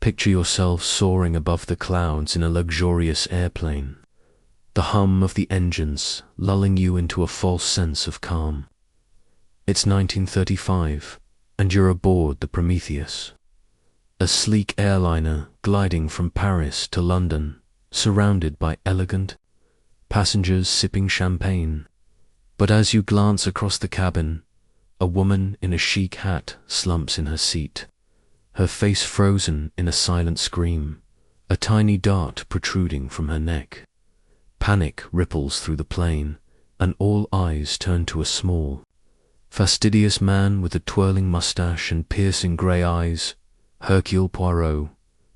Picture yourself soaring above the clouds in a luxurious airplane, the hum of the engines lulling you into a false sense of calm. It's 1935, and you're aboard the Prometheus, a sleek airliner gliding from Paris to London, surrounded by elegant passengers sipping champagne. But as you glance across the cabin, a woman in a chic hat slumps in her seat, her face frozen in a silent scream, a tiny dart protruding from her neck. Panic ripples through the plane, and all eyes turn to a small, fastidious man with a twirling mustache and piercing grey eyes, Hercule Poirot,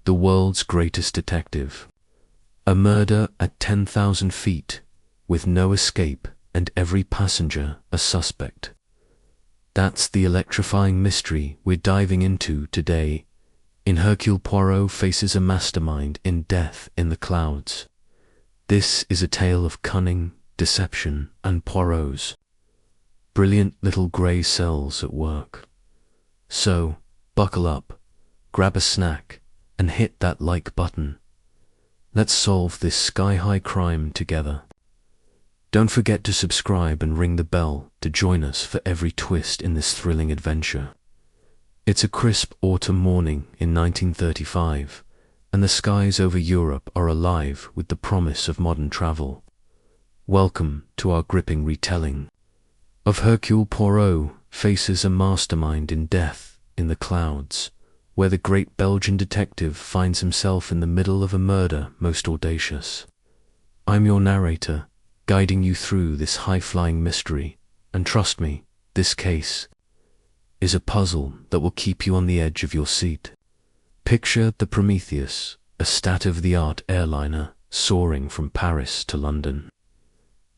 the world's greatest detective. A murder at 10,000 feet, with no escape and every passenger a suspect. That's the electrifying mystery we're diving into today in Hercule Poirot Faces a Mastermind in Death in the Clouds. This is a tale of cunning, deception, and Poirot's brilliant little grey cells at work. So, buckle up, grab a snack, and hit that like button. Let's solve this sky-high crime together. Don't forget to subscribe and ring the bell to join us for every twist in this thrilling adventure. It's a crisp autumn morning in 1935, and the skies over Europe are alive with the promise of modern travel. Welcome to our gripping retelling of Hercule Poirot Faces a Mastermind in Death in the Clouds, where the great Belgian detective finds himself in the middle of a murder most audacious. I'm your narrator, guiding you through this high-flying mystery, and trust me, this case is a puzzle that will keep you on the edge of your seat. Picture the Prometheus, a state-of-the-art airliner soaring from Paris to London.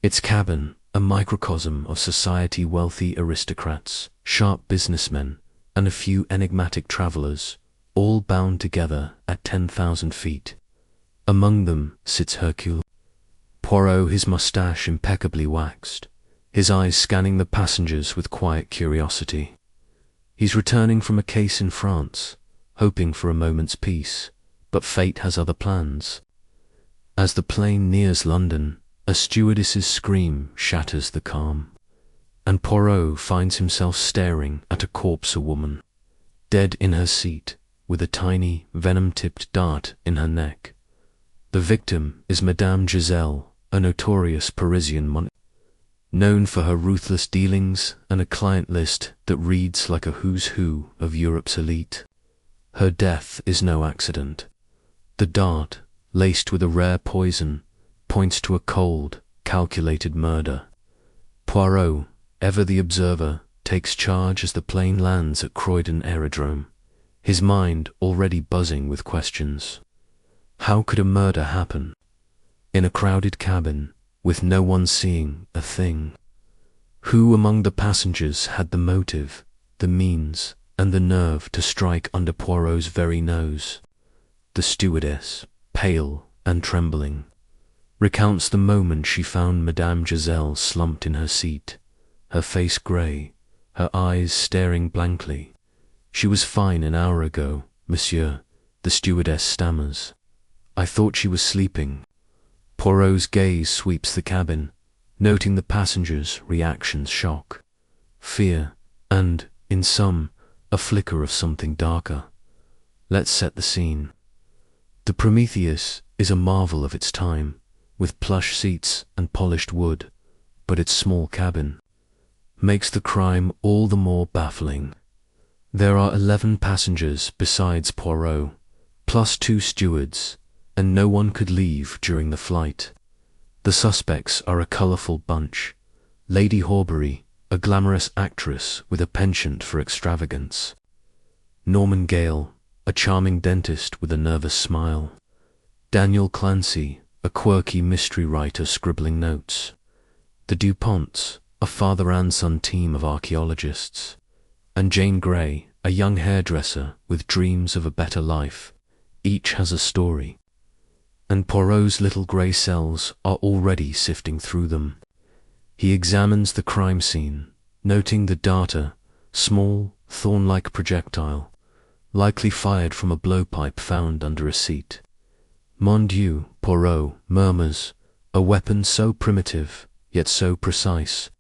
Its cabin, a microcosm of society, wealthy aristocrats, sharp businessmen, and a few enigmatic travelers, all bound together at 10,000 feet. Among them sits Hercule Poirot, his mustache impeccably waxed, his eyes scanning the passengers with quiet curiosity. He's returning from a case in France, hoping for a moment's peace, but fate has other plans. As the plane nears London, a stewardess's scream shatters the calm, and Poirot finds himself staring at a corpse-woman, dead in her seat, with a tiny, venom-tipped dart in her neck. The victim is Madame Giselle, a notorious Parisian known for her ruthless dealings and a client list that reads like a who's who of Europe's elite. Her death is no accident. The dart, laced with a rare poison, points to a cold, calculated murder. Poirot, ever the observer, takes charge as the plane lands at Croydon Aerodrome, his mind already buzzing with questions. How could a murder happen in a crowded cabin, with no one seeing a thing? Who among the passengers had the motive, the means, and the nerve to strike under Poirot's very nose? The stewardess, pale and trembling, recounts the moment she found Madame Giselle slumped in her seat, her face grey, her eyes staring blankly. "She was fine an hour ago, monsieur," the stewardess stammers. "I thought she was sleeping." Poirot's gaze sweeps the cabin, noting the passengers' reactions: shock, fear, and, in some, a flicker of something darker. Let's set the scene. The Prometheus is a marvel of its time, with plush seats and polished wood, but its small cabin makes the crime all the more baffling. There are 11 passengers besides Poirot, plus 2 stewards, and no one could leave during the flight. The suspects are a colourful bunch: Lady Horbury, a glamorous actress with a penchant for extravagance; Norman Gale, a charming dentist with a nervous smile; Daniel Clancy, a quirky mystery writer scribbling notes; the Duponts, a father and son team of archaeologists; and Jane Grey, a young hairdresser with dreams of a better life. Each has a story, and Poirot's little grey cells are already sifting through them. He examines the crime scene, noting the darter, small, thorn-like projectile, likely fired from a blowpipe found under a seat. Mon Dieu, Poirot murmurs, a weapon so primitive, yet so precise.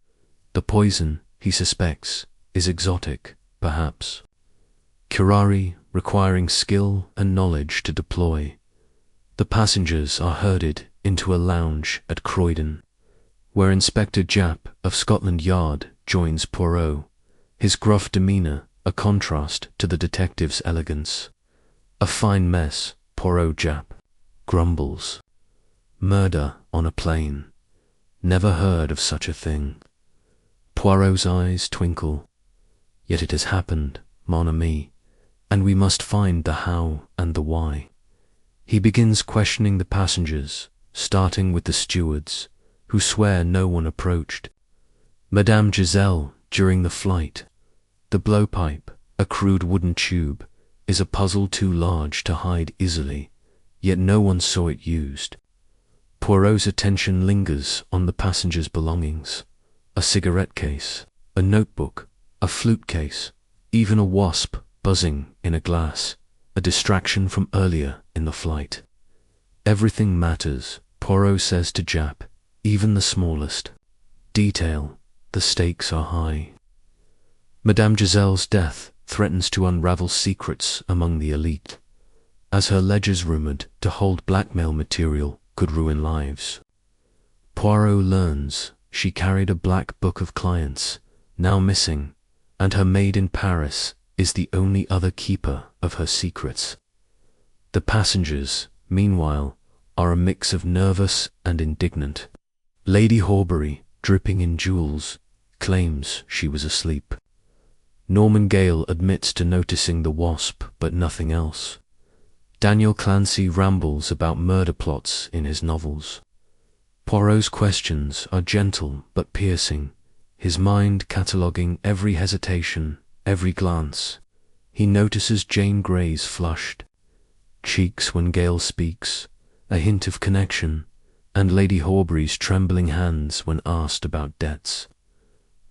The poison, he suspects, is exotic, perhaps. Curari requiring skill and knowledge to deploy. The passengers are herded into a lounge at Croydon, where Inspector Japp of Scotland Yard joins Poirot, his gruff demeanour a contrast to the detective's elegance. A fine mess, Poirot Japp grumbles. Murder on a plane. Never heard of such a thing. Poirot's eyes twinkle. Yet it has happened, mon ami, and we must find the how and the why. He begins questioning the passengers, starting with the stewards, who swear no one approached. Madame Giselle, during the flight. The blowpipe, a crude wooden tube, is a puzzle too large to hide easily, yet no one saw it used. Poirot's attention lingers on the passengers' belongings. A cigarette case, a notebook, a flute case, even a wasp buzzing in a glass, a distraction from earlier in the flight. Everything matters, Poirot says to Japp, even the smallest detail. The stakes are high. Madame Giselle's death threatens to unravel secrets among the elite, as her ledgers rumoured to hold blackmail material could ruin lives. Poirot learns she carried a black book of clients, now missing, and her maid in Paris is the only other keeper of her secrets. The passengers, meanwhile, are a mix of nervous and indignant. Lady Horbury, dripping in jewels, claims she was asleep. Norman Gale admits to noticing the wasp but nothing else. Daniel Clancy rambles about murder plots in his novels. Poirot's questions are gentle but piercing, his mind cataloguing every hesitation, every glance. He notices Jane Grey's flushed cheeks when Gale speaks, a hint of connection, and Lady Horbury's trembling hands when asked about debts.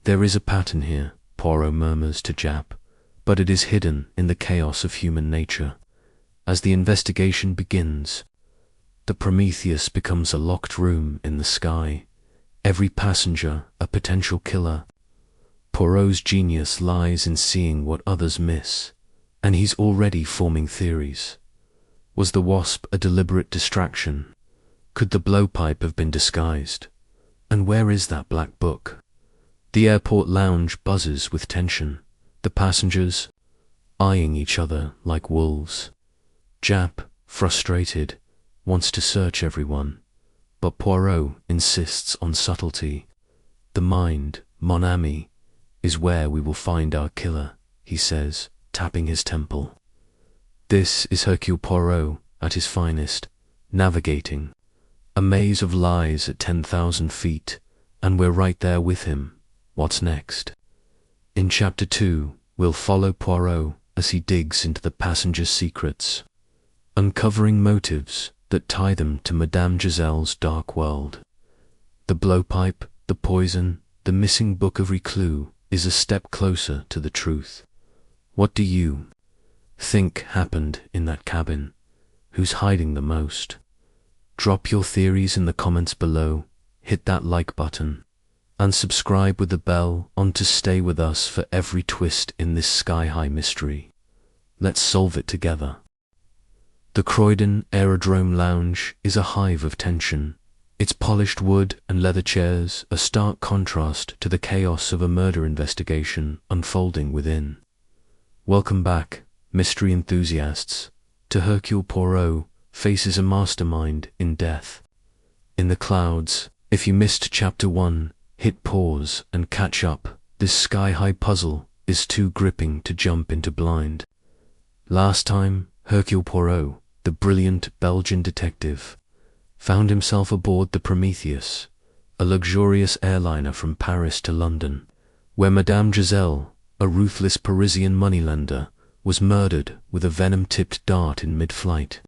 There is a pattern here, Poirot murmurs to Japp, but it is hidden in the chaos of human nature. As the investigation begins, the Prometheus becomes a locked room in the sky, every passenger a potential killer. Poirot's genius lies in seeing what others miss, and he's already forming theories. Was the wasp a deliberate distraction? Could the blowpipe have been disguised? And where is that black book? The airport lounge buzzes with tension, the passengers eyeing each other like wolves. Japp, frustrated, wants to search everyone, but Poirot insists on subtlety. The mind, mon ami, is where we will find our killer, he says, tapping his temple. This is Hercule Poirot at his finest, navigating a maze of lies at 10,000 feet, and we're right there with him. What's next? In Chapter 2, we'll follow Poirot as he digs into the passengers' secrets, uncovering motives that tie them to Madame Giselle's dark world. The blowpipe, the poison, the missing book of Reclus is a step closer to the truth. What do you think happened in that cabin? Who's hiding the most? Drop your theories in the comments below, hit that like button, and subscribe with the bell on to stay with us for every twist in this sky-high mystery. Let's solve it together. The Croydon Aerodrome Lounge is a hive of tension, its polished wood and leather chairs a stark contrast to the chaos of a murder investigation unfolding within. Welcome back, mystery enthusiasts, to Hercule Poirot faces a mastermind in death. In the clouds, if you missed Chapter 1, hit pause and catch up. This sky-high puzzle is too gripping to jump into blind. Last time, Hercule Poirot, the brilliant Belgian detective, found himself aboard the Prometheus, a luxurious airliner from Paris to London, where Madame Giselle, a ruthless Parisian moneylender, was murdered with a venom-tipped dart in mid-flight.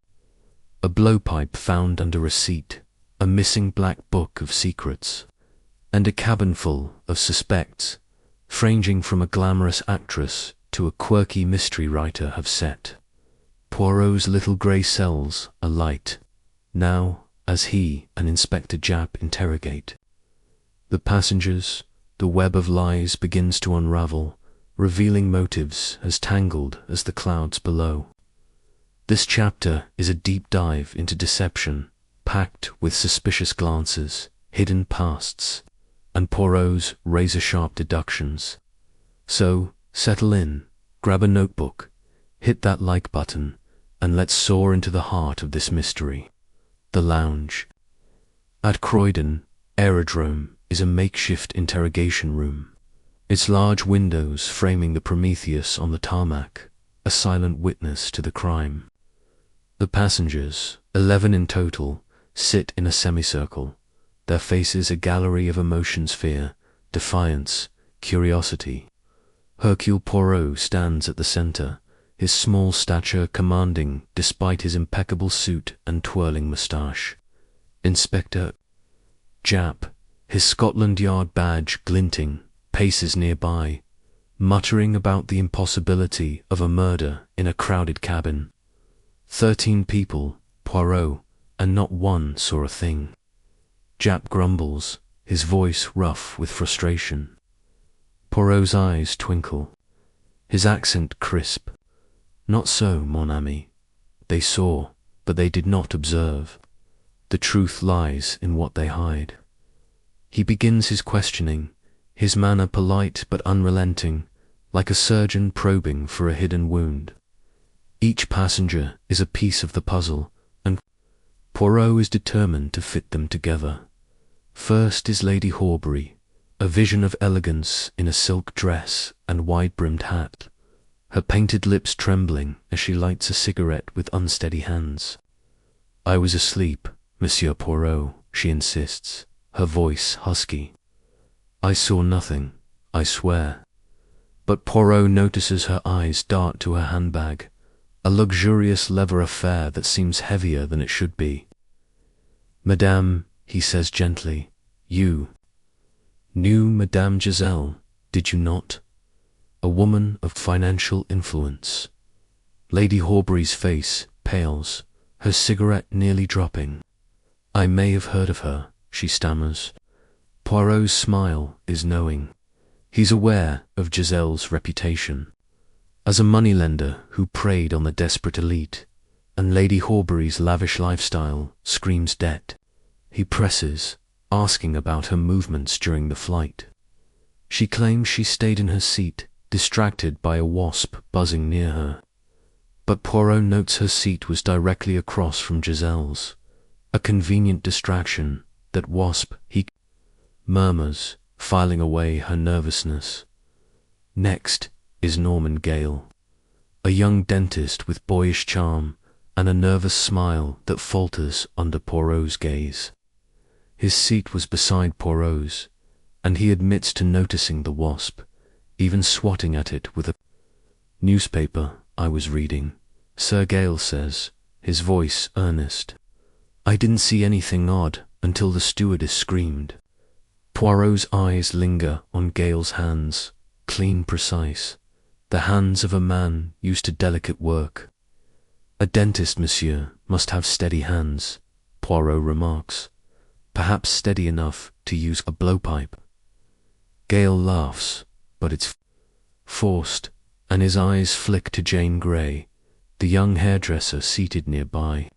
A blowpipe found under a seat, a missing black book of secrets, and a cabin full of suspects, ranging from a glamorous actress to a quirky mystery writer have set. Poirot's little grey cells alight, now as he and Inspector Japp interrogate. The passengers, the web of lies begins to unravel, revealing motives as tangled as the clouds below. This chapter is a deep dive into deception, packed with suspicious glances, hidden pasts, and Poirot's razor-sharp deductions. So, settle in, grab a notebook, hit that like button, and let's soar into the heart of this mystery. The Lounge. At Croydon Aerodrome is a makeshift interrogation room, its large windows framing the Prometheus on the tarmac, a silent witness to the crime. The passengers, 11 in total, sit in a semicircle, their faces a gallery of emotions: fear, defiance, curiosity. Hercule Poirot stands at the center, his small stature commanding despite his impeccable suit and twirling moustache. Inspector Japp, his Scotland Yard badge glinting, paces nearby, muttering about the impossibility of a murder in a crowded cabin. 13 people, Poirot, and not one saw a thing. Japp grumbles, his voice rough with frustration. Poirot's eyes twinkle, his accent crisp. Not so, mon ami. They saw, but they did not observe. The truth lies in what they hide. He begins his questioning, his manner polite but unrelenting, like a surgeon probing for a hidden wound. Each passenger is a piece of the puzzle, and Poirot is determined to fit them together. First is Lady Horbury, a vision of elegance in a silk dress and wide-brimmed hat, her painted lips trembling as she lights a cigarette with unsteady hands. "I was asleep, Monsieur Poirot," she insists, her voice husky. "I saw nothing, I swear." But Poirot notices her eyes dart to her handbag, a luxurious leather affair that seems heavier than it should be. "Madame," he says gently, "you knew Madame Giselle, did you not? A woman of financial influence." Lady Horbury's face pales, her cigarette nearly dropping. "I may have heard of her," she stammers. Poirot's smile is knowing. He's aware of Giselle's reputation as a moneylender who preyed on the desperate elite, and Lady Horbury's lavish lifestyle screams debt. He presses, asking about her movements during the flight. She claims she stayed in her seat, distracted by a wasp buzzing near her. But Poirot notes her seat was directly across from Giselle's, a convenient distraction. "That wasp," he murmurs, filing away her nervousness. Next is Norman Gale, a young dentist with boyish charm and a nervous smile that falters under Poirot's gaze. His seat was beside Poirot's, and he admits to noticing the wasp, even swatting at it with a newspaper. "I was reading," Sir Gale says, his voice earnest. "I didn't see anything odd until the stewardess screamed." Poirot's eyes linger on Gale's hands, clean, precise, the hands of a man used to delicate work. "A dentist, monsieur, must have steady hands," Poirot remarks, perhaps steady enough to use a blowpipe. Gale laughs, but it's forced, and his eyes flick to Jane Grey, the young hairdresser seated nearby.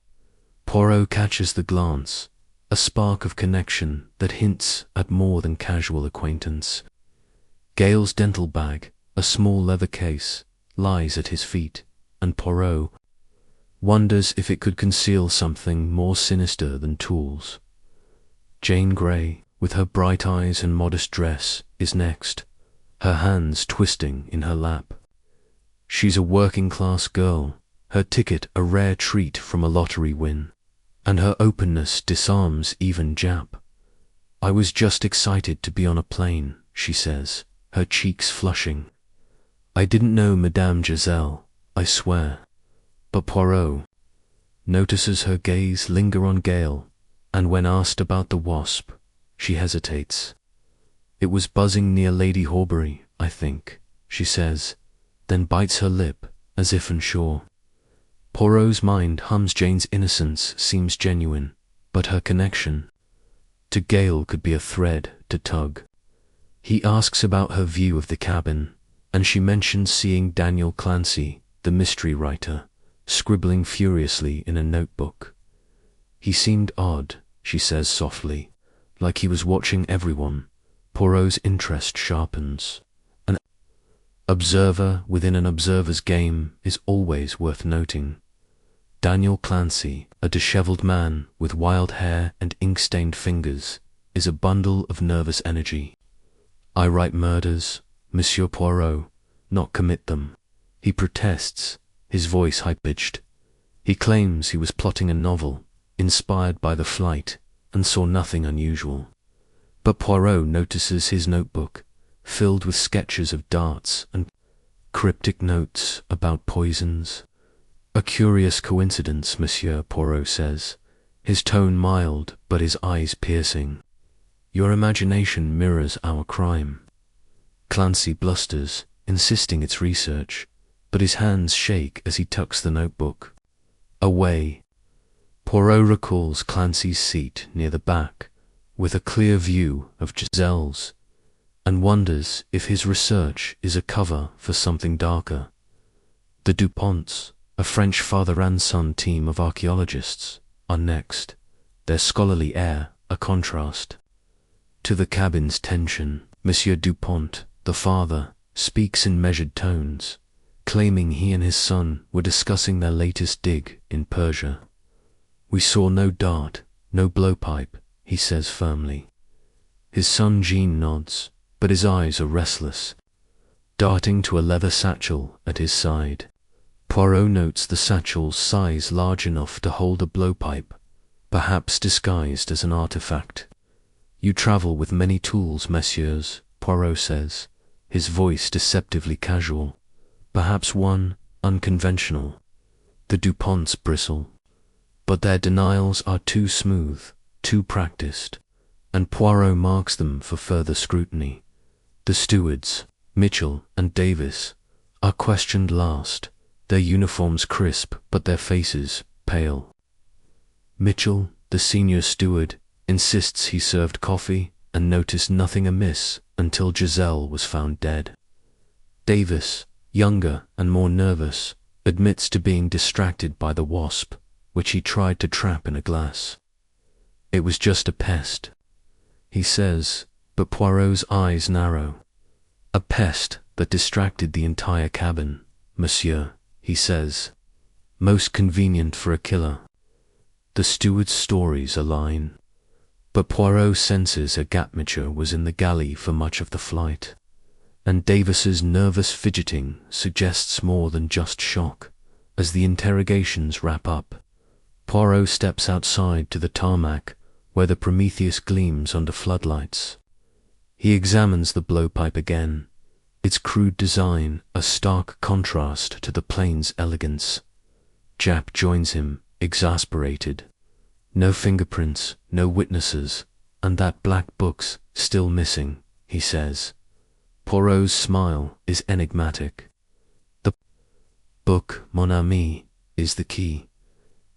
Poirot catches the glance, a spark of connection that hints at more than casual acquaintance. Gale's dental bag, a small leather case, lies at his feet, and Poirot wonders if it could conceal something more sinister than tools. Jane Grey, with her bright eyes and modest dress, is next, her hands twisting in her lap. She's a working-class girl, her ticket a rare treat from a lottery win, and her openness disarms even Japp. "I was just excited to be on a plane," she says, her cheeks flushing. "I didn't know Madame Giselle, I swear." But Poirot notices her gaze linger on Gale, and when asked about the wasp, she hesitates. "It was buzzing near Lady Horbury, I think," she says, then bites her lip, as if unsure. Poirot's mind hums. Jane's innocence seems genuine, but her connection to Gale could be a thread to tug. He asks about her view of the cabin, and she mentions seeing Daniel Clancy, the mystery writer, scribbling furiously in a notebook. He seemed odd, she says softly, like he was watching everyone. Poirot's interest sharpens. An observer within an observer's game is always worth noting. Daniel Clancy, a dishevelled man with wild hair and ink-stained fingers, is a bundle of nervous energy. I write murders, Monsieur Poirot, not commit them. He protests, his voice high-pitched. He claims he was plotting a novel, inspired by the flight, and saw nothing unusual. But Poirot notices his notebook, filled with sketches of darts and cryptic notes about poisons. A curious coincidence, Monsieur Poirot says, his tone mild but his eyes piercing. Your imagination mirrors our crime. Clancy blusters, insisting it's research, but his hands shake as he tucks the notebook away. Poirot recalls Clancy's seat near the back, with a clear view of Giselle's, and wonders if his research is a cover for something darker. The Duponts, a French father and son team of archaeologists, are next, their scholarly air a contrast to the cabin's tension. Monsieur Dupont, the father, speaks in measured tones, claiming he and his son were discussing their latest dig in Persia. We saw no dart, no blowpipe, he says firmly. His son Jean nods, but his eyes are restless, darting to a leather satchel at his side. Poirot notes the satchel's size large enough to hold a blowpipe, perhaps disguised as an artifact. You travel with many tools, messieurs, Poirot says, his voice deceptively casual. Perhaps one unconventional. The Duponts bristle, but their denials are too smooth, too practiced, and Poirot marks them for further scrutiny. The stewards, Mitchell and Davis, are questioned last, their uniforms crisp but their faces pale. Mitchell, the senior steward, insists he served coffee and noticed nothing amiss until Giselle was found dead. Davis, younger and more nervous, admits to being distracted by the wasp, which he tried to trap in a glass. It was just a pest, he says, but Poirot's eyes narrow. A pest that distracted the entire cabin, monsieur, he says. Most convenient for a killer. The steward's stories align, but Poirot senses a Gatmacher was in the galley for much of the flight, and Davis's nervous fidgeting suggests more than just shock. As the interrogations wrap up, Poirot steps outside to the tarmac where the Prometheus gleams under floodlights. He examines the blowpipe again, its crude design a stark contrast to the plane's elegance. Jap joins him, exasperated. No fingerprints, no witnesses, and that black book's still missing, he says. Poirot's smile is enigmatic. The book, mon ami, is the key.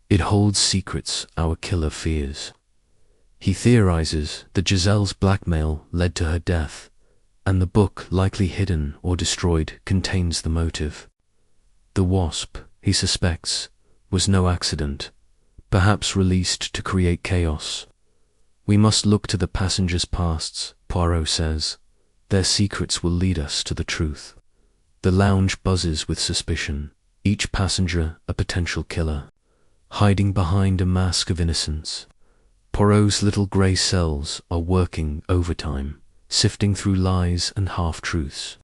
It holds secrets our killer fears. He theorizes that Giselle's blackmail led to her death, and the book, likely hidden or destroyed, contains the motive. The wasp, he suspects, was no accident, perhaps released to create chaos. We must look to the passengers' pasts, Poirot says. Their secrets will lead us to the truth. The lounge buzzes with suspicion, each passenger a potential killer, hiding behind a mask of innocence. Poirot's little grey cells are working overtime, sifting through lies and half-truths.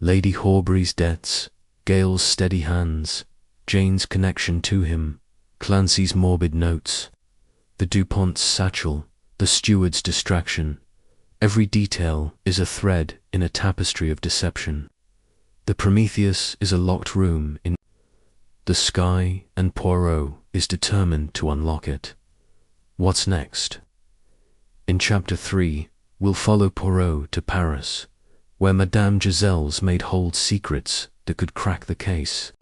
Lady Horbury's debts, Gale's steady hands, Jane's connection to him, Clancy's morbid notes, the Dupont's satchel, the steward's distraction. Every detail is a thread in a tapestry of deception. The Prometheus is a locked room in the sky, and Poirot is determined to unlock it. What's next? In Chapter 3, we'll follow Poirot to Paris, where Madame Giselle's maid holds secrets that could crack the case.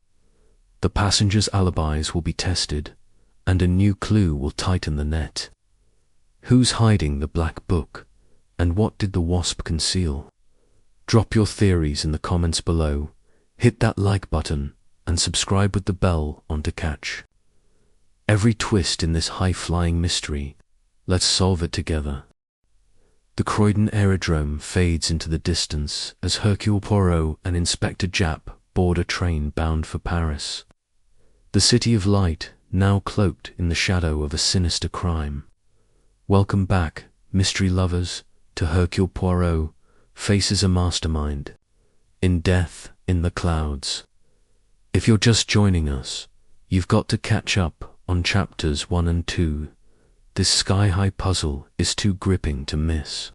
The passengers' alibis will be tested, and a new clue will tighten the net. Who's hiding the black book, and what did the wasp conceal? Drop your theories in the comments below, hit that like button, and subscribe with the bell on to catch every twist in this high-flying mystery. Let's solve it together. The Croydon aerodrome fades into the distance as Hercule Poirot and Inspector Japp board a train bound for Paris. The city of light, now cloaked in the shadow of a sinister crime. Welcome back, mystery lovers, to Hercule Poirot Faces a Mastermind. In Death in the Clouds. If you're just joining us, you've got to catch up on chapters 1 and 2. This sky-high puzzle is too gripping to miss.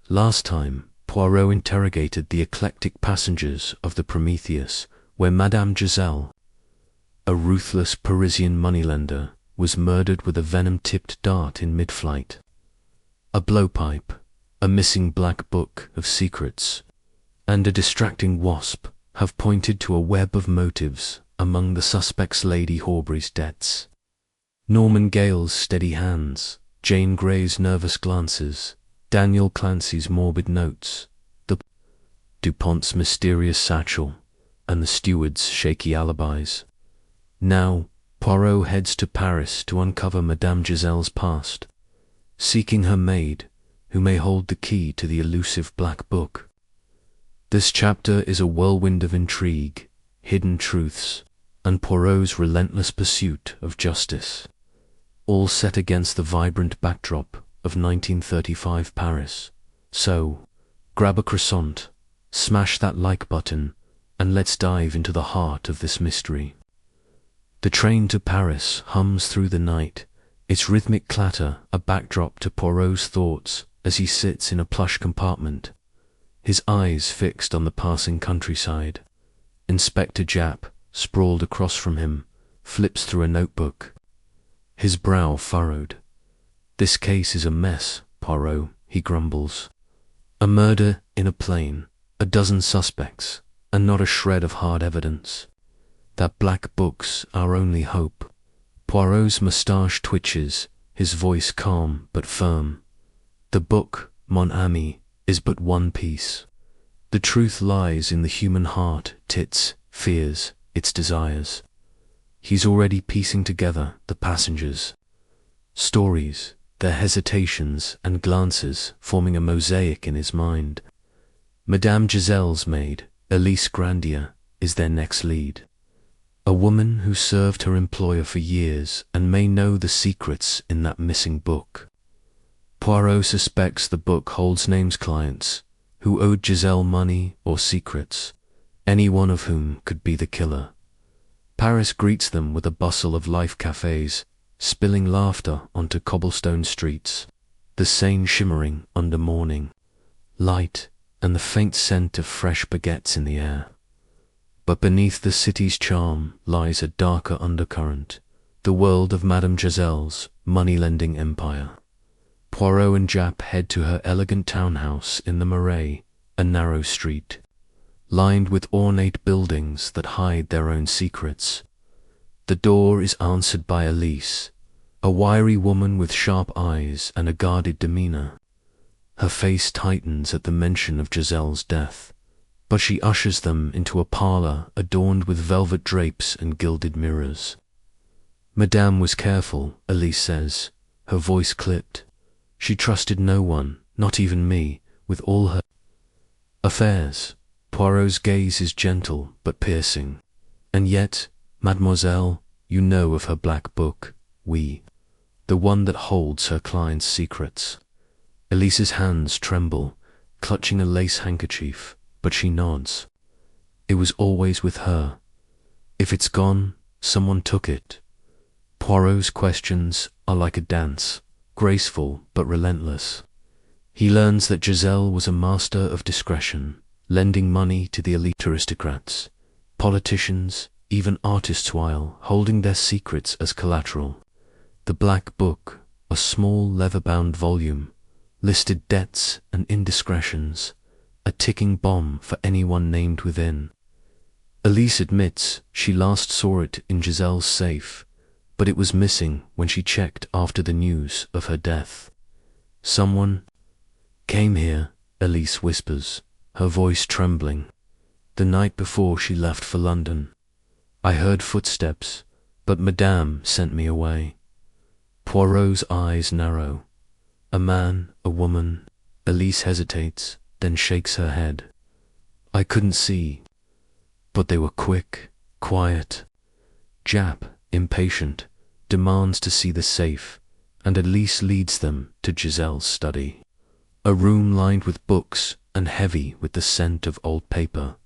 Last time, Poirot interrogated the eclectic passengers of the Prometheus, where Madame Giselle, a ruthless Parisian moneylender, was murdered with a venom-tipped dart in mid-flight. A blowpipe, a missing black book of secrets, and a distracting wasp have pointed to a web of motives among the suspect's Lady Horbury's debts. Norman Gale's steady hands, Jane Grey's nervous glances, Daniel Clancy's morbid notes, the Duponts' mysterious satchel, and the steward's shaky alibis. Now, Poirot heads to Paris to uncover Madame Giselle's past, seeking her maid, who may hold the key to the elusive black book. This chapter is a whirlwind of intrigue, hidden truths, and Poirot's relentless pursuit of justice, all set against the vibrant backdrop of 1935 Paris. So, grab a croissant, smash that like button, and let's dive into the heart of this mystery. The train to Paris hums through the night, its rhythmic clatter a backdrop to Poirot's thoughts as he sits in a plush compartment, his eyes fixed on the passing countryside. Inspector Japp, sprawled across from him, flips through a notebook, his brow furrowed. "This case is a mess, Poirot," he grumbles. "A murder in a plane, a dozen suspects, and not a shred of hard evidence. That black book's our only hope." Poirot's moustache twitches, his voice calm but firm. "The book, mon ami, is but one piece. The truth lies in the human heart, its fears, its desires." He's already piecing together the passengers' stories, their hesitations and glances forming a mosaic in his mind. Madame Giselle's maid, Elise Grandier, is their next lead. A woman who served her employer for years and may know the secrets in that missing book. Poirot suspects the book holds names clients who owed Giselle money or secrets, any one of whom could be the killer. Paris greets them with a bustle of life cafés, spilling laughter onto cobblestone streets, the Seine shimmering under morning light and the faint scent of fresh baguettes in the air. But beneath the city's charm lies a darker undercurrent, the world of Madame Giselle's money-lending empire. Poirot and Japp head to her elegant townhouse in the Marais, a narrow street, lined with ornate buildings that hide their own secrets. The door is answered by Elise, a wiry woman with sharp eyes and a guarded demeanor. Her face tightens at the mention of Giselle's death, but she ushers them into a parlor adorned with velvet drapes and gilded mirrors. "Madame was careful," Elise says, her voice clipped. "She trusted no one, not even me, with all her affairs." Poirot's gaze is gentle but piercing. "And yet, mademoiselle, you know of her black book, oui, the one that holds her client's secrets." Elise's hands tremble, clutching a lace handkerchief, but she nods. "It was always with her. If it's gone, someone took it." Poirot's questions are like a dance, graceful but relentless. He learns that Giselle was a master of discretion, lending money to the elite aristocrats, politicians, even artists, while holding their secrets as collateral. The black book, a small leather-bound volume, listed debts and indiscretions, a ticking bomb for anyone named within. Elise admits she last saw it in Giselle's safe, but it was missing when she checked after the news of her death. Someone came here, Elise whispers, her voice trembling. The night before she left for London. I heard footsteps, but Madame sent me away. Poirot's eyes narrow. A man, a woman. Elise hesitates, then shakes her head. I couldn't see, but they were quick, quiet. Jap, impatient, demands to see the safe, and Elise leads them to Giselle's study. A room lined with books and heavy with the scent of old paper.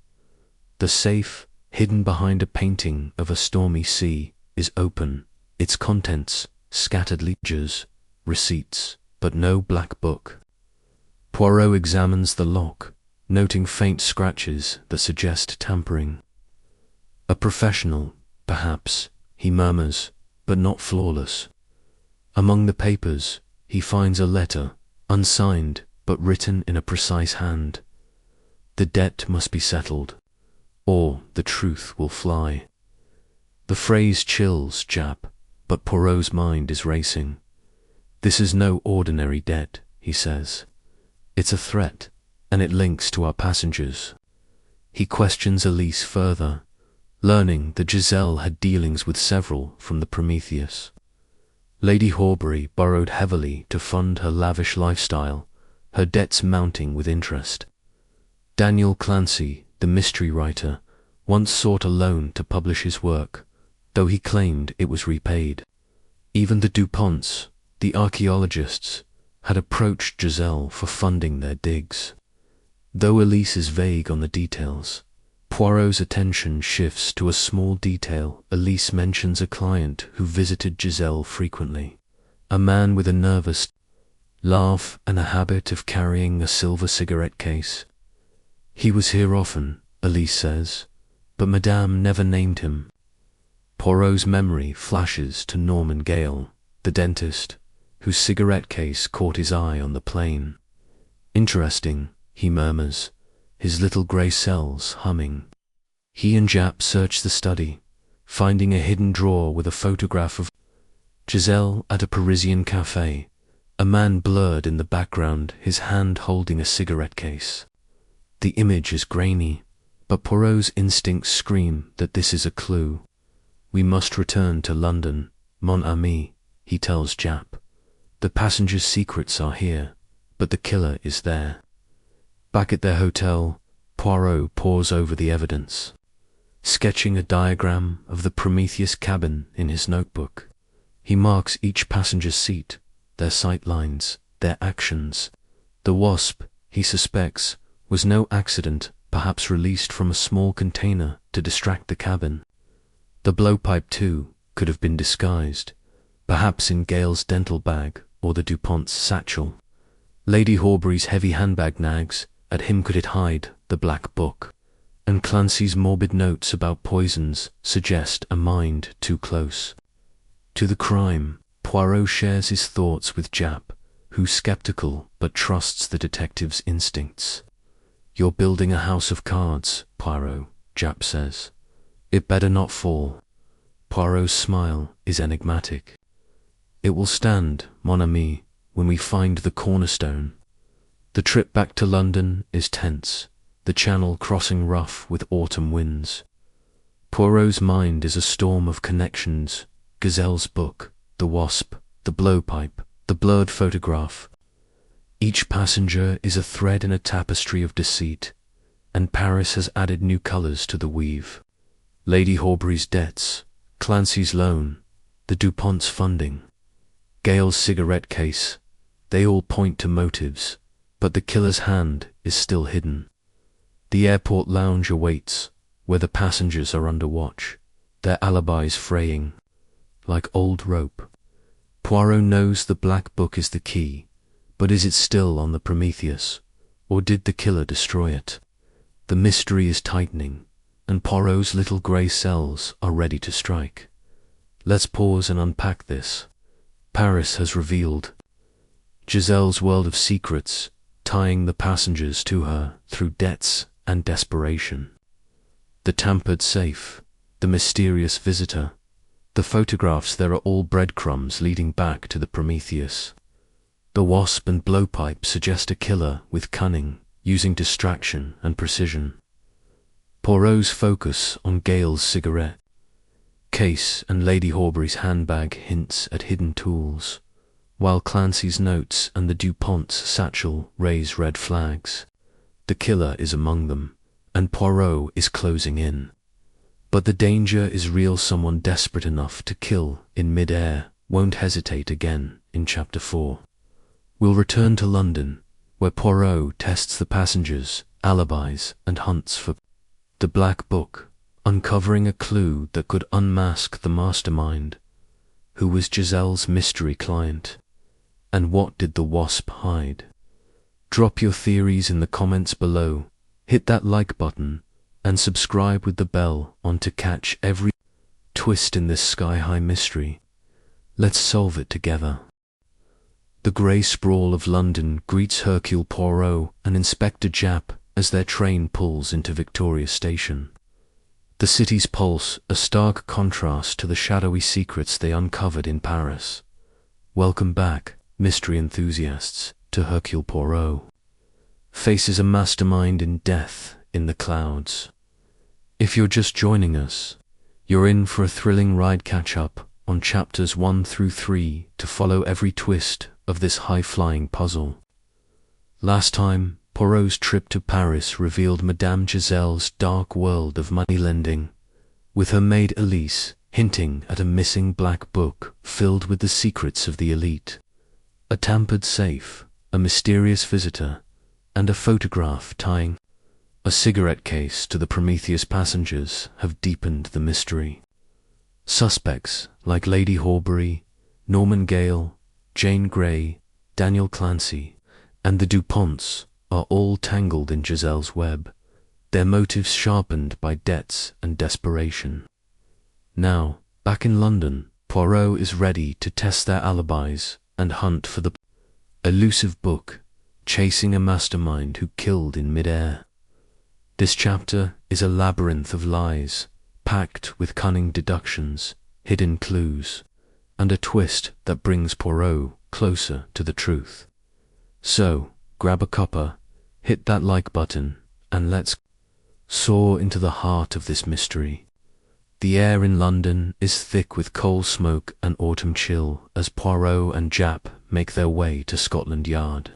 The safe, hidden behind a painting of a stormy sea, is open, its contents scattered ledgers, receipts, but no black book. Poirot examines the lock, noting faint scratches that suggest tampering. A professional, perhaps, he murmurs, but not flawless. Among the papers, he finds a letter, unsigned but written in a precise hand. The debt must be settled, or the truth will fly. The phrase chills Jap, but Poirot's mind is racing. This is no ordinary debt, he says. It's a threat, and it links to our passengers. He questions Elise further, learning that Giselle had dealings with several from the Prometheus. Lady Horbury borrowed heavily to fund her lavish lifestyle, her debts mounting with interest. Daniel Clancy, the mystery writer, once sought a loan to publish his work, though he claimed it was repaid. Even the Duponts, the archaeologists, had approached Giselle for funding their digs. Though Elise is vague on the details, Poirot's attention shifts to a small detail. Elise mentions a client who visited Giselle frequently, a man with a nervous laugh and a habit of carrying a silver cigarette case. He was here often, Elise says, but Madame never named him. Poirot's memory flashes to Norman Gale, the dentist, whose cigarette case caught his eye on the plane. Interesting, he murmurs, his little grey cells humming. He and Jap search the study, finding a hidden drawer with a photograph of Giselle at a Parisian café, a man blurred in the background, his hand holding a cigarette case. The image is grainy, but Poirot's instincts scream that this is a clue. We must return to London, mon ami, he tells Jap. The passengers' secrets are here, but the killer is there. Back at their hotel, Poirot pores over the evidence, sketching a diagram of the Prometheus cabin in his notebook. He marks each passenger's seat, their sight lines, their actions. The wasp, he suspects, was no accident, perhaps released from a small container to distract the cabin. The blowpipe, too, could have been disguised, perhaps in Gale's dental bag or the Duponts' satchel. Lady Horbury's heavy handbag nags at him. Could it hide the black book? And Clancy's morbid notes about poisons suggest a mind too close to the crime. Poirot shares his thoughts with Jap, who's skeptical but trusts the detective's instincts. You're building a house of cards, Poirot, Jap says. It better not fall. Poirot's smile is enigmatic. It will stand, mon ami, when we find the cornerstone. The trip back to London is tense, the channel crossing rough with autumn winds. Poirot's mind is a storm of connections: Giselle's book, the wasp, the blowpipe, the blurred photograph. Each passenger is a thread in a tapestry of deceit, and Paris has added new colours to the weave. Lady Horbury's debts, Clancy's loan, the Duponts' funding, Gale's cigarette case, they all point to motives, but the killer's hand is still hidden. The airport lounge awaits, where the passengers are under watch, their alibis fraying like old rope. Poirot knows the black book is the key, but is it still on the Prometheus, or did the killer destroy it? The mystery is tightening, and Poirot's little grey cells are ready to strike. Let's pause and unpack this. Paris has revealed Giselle's world of secrets, tying the passengers to her through debts and desperation. The tampered safe, the mysterious visitor, the photographs, there are all breadcrumbs leading back to the Prometheus. The wasp and blowpipe suggest a killer with cunning, using distraction and precision. Poirot's focus on Gale's cigarette case and Lady Horbury's handbag hints at hidden tools, while Clancy's notes and the Duponts' satchel raise red flags. The killer is among them, and Poirot is closing in. But the danger is real. Someone desperate enough to kill in mid-air won't hesitate again in Chapter 4. We'll return to London, where Poirot tests the passengers' alibis and hunts for the Black Book, uncovering a clue that could unmask the mastermind. Who was Giselle's mystery client? And what did the wasp hide? Drop your theories in the comments below, hit that like button, and subscribe with the bell on to catch every twist in this sky-high mystery. Let's solve it together. The grey sprawl of London greets Hercule Poirot and Inspector Japp as their train pulls into Victoria Station. The city's pulse, a stark contrast to the shadowy secrets they uncovered in Paris. Welcome back, mystery enthusiasts, to Hercule Poirot. Faces a mastermind in death in the clouds. If you're just joining us, you're in for a thrilling ride. Catch up on chapters 1 through 3 to follow every twist of this high-flying puzzle. Last time, Poirot's trip to Paris revealed Madame Giselle's dark world of moneylending, with her maid Elise hinting at a missing black book filled with the secrets of the elite. A tampered safe, a mysterious visitor, and a photograph tying a cigarette case to the Prometheus passengers have deepened the mystery. Suspects like Lady Horbury, Norman Gale, Jane Grey, Daniel Clancy, and the Duponts are all tangled in Giselle's web, their motives sharpened by debts and desperation. Now, back in London, Poirot is ready to test their alibis and hunt for the elusive book, chasing a mastermind who killed in mid-air. This chapter is a labyrinth of lies, packed with cunning deductions, hidden clues, and a twist that brings Poirot closer to the truth. So, grab a cuppa, hit that like button, and let's soar into the heart of this mystery. The air in London is thick with coal smoke and autumn chill as Poirot and Japp make their way to Scotland Yard,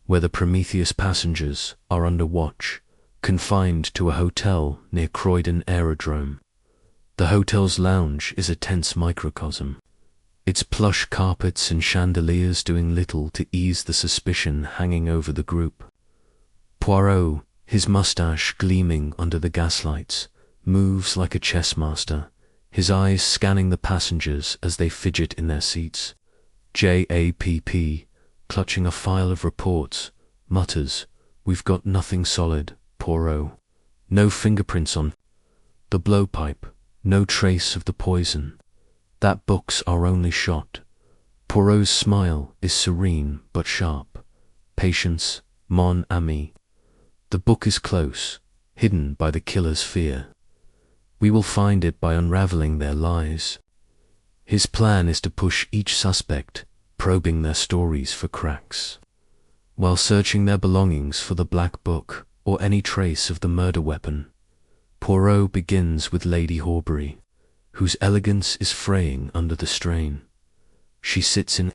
where the Prometheus passengers are under watch, confined to a hotel near Croydon Aerodrome. The hotel's lounge is a tense microcosm, its plush carpets and chandeliers doing little to ease the suspicion hanging over the group. Poirot, his moustache gleaming under the gaslights, moves like a chess master, his eyes scanning the passengers as they fidget in their seats. Japp, clutching a file of reports, mutters, "We've got nothing solid, Poirot. No fingerprints on the blowpipe, no trace of the poison. That book's our only shot." Poirot's smile is serene but sharp. "Patience, mon ami. The book is close, hidden by the killer's fear. We will find it by unraveling their lies." His plan is to push each suspect, probing their stories for cracks, while searching their belongings for the black book or any trace of the murder weapon. Poirot begins with Lady Horbury, whose elegance is fraying under the strain. She sits in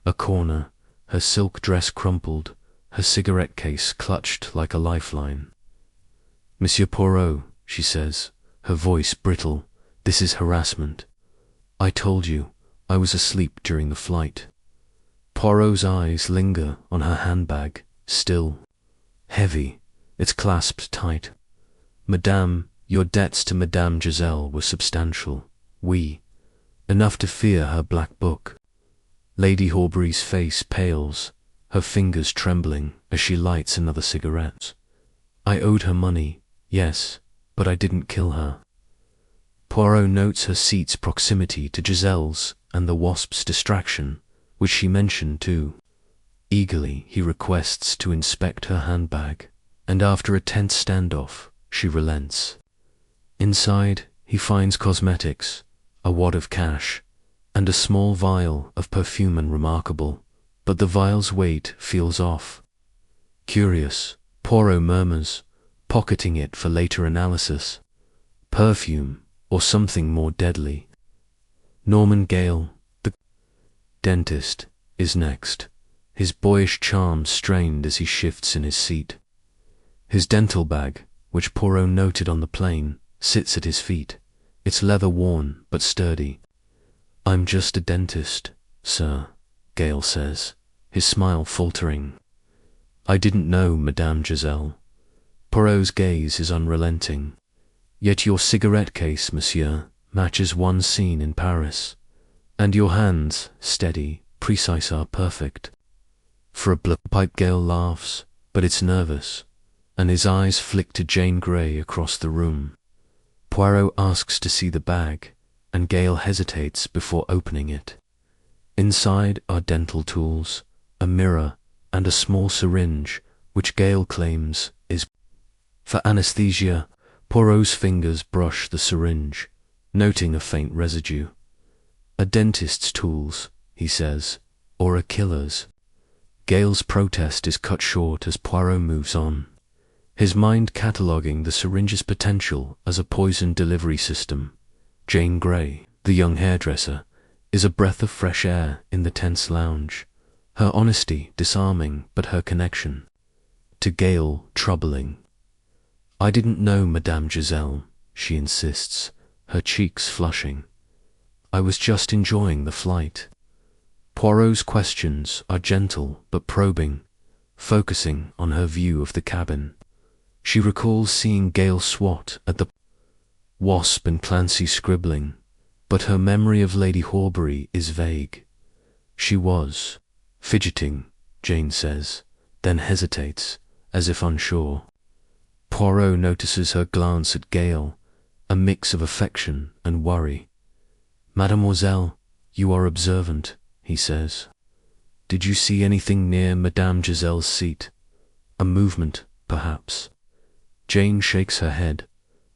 a corner, her silk dress crumpled, her cigarette case clutched like a lifeline. "Monsieur Poirot," she says, her voice brittle, "this is harassment. I told you, I was asleep during the flight." Poirot's eyes linger on her handbag, still heavy, it's clasped tight. "Madame, your debts to Madame Giselle were substantial. Enough to fear her black book." Lady Horbury's face pales, her fingers trembling as she lights another cigarette. "I owed her money, yes, but I didn't kill her." Poirot notes her seat's proximity to Giselle's and the wasp's distraction, which she mentioned too. Eagerly, he requests to inspect her handbag, and after a tense standoff, she relents. Inside, he finds cosmetics, a wad of cash, and a small vial of perfume unremarkable, but the vial's weight feels off. Curious, Poirot murmurs, pocketing it for later analysis. Perfume, or something more deadly. Norman Gale, the dentist, is next, his boyish charm strained as he shifts in his seat. His dental bag, which Poirot noted on the plane, sits at his feet, its leather worn but sturdy. "I'm just a dentist, sir," Gale says, his smile faltering. "I didn't know, Madame Giselle." Poirot's gaze is unrelenting. "Yet your cigarette case, monsieur, matches one seen in Paris. And your hands, steady, precise, are perfect." "For a blowpipe," Gale laughs, but it's nervous, and his eyes flick to Jane Grey across the room. Poirot asks to see the bag, and Gale hesitates before opening it. Inside are dental tools, a mirror, and a small syringe, which Gale claims is for anesthesia. Poirot's fingers brush the syringe, noting a faint residue. "A dentist's tools," he says, "or a killer's." Gale's protest is cut short as Poirot moves on, his mind cataloguing the syringe's potential as a poison delivery system. Jane Grey, the young hairdresser, is a breath of fresh air in the tense lounge, her honesty disarming, but her connection to Gale troubling. "I didn't know, Madame Giselle," she insists, her cheeks flushing. "I was just enjoying the flight." Poirot's questions are gentle but probing, focusing on her view of the cabin. She recalls seeing Gale swat at the wasp and Clancy scribbling, but her memory of Lady Horbury is vague. "She was fidgeting," Jane says, then hesitates, as if unsure. Poirot notices her glance at Gale, a mix of affection and worry. "Mademoiselle, you are observant," he says. "Did you see anything near Madame Giselle's seat? A movement, perhaps?" Jane shakes her head,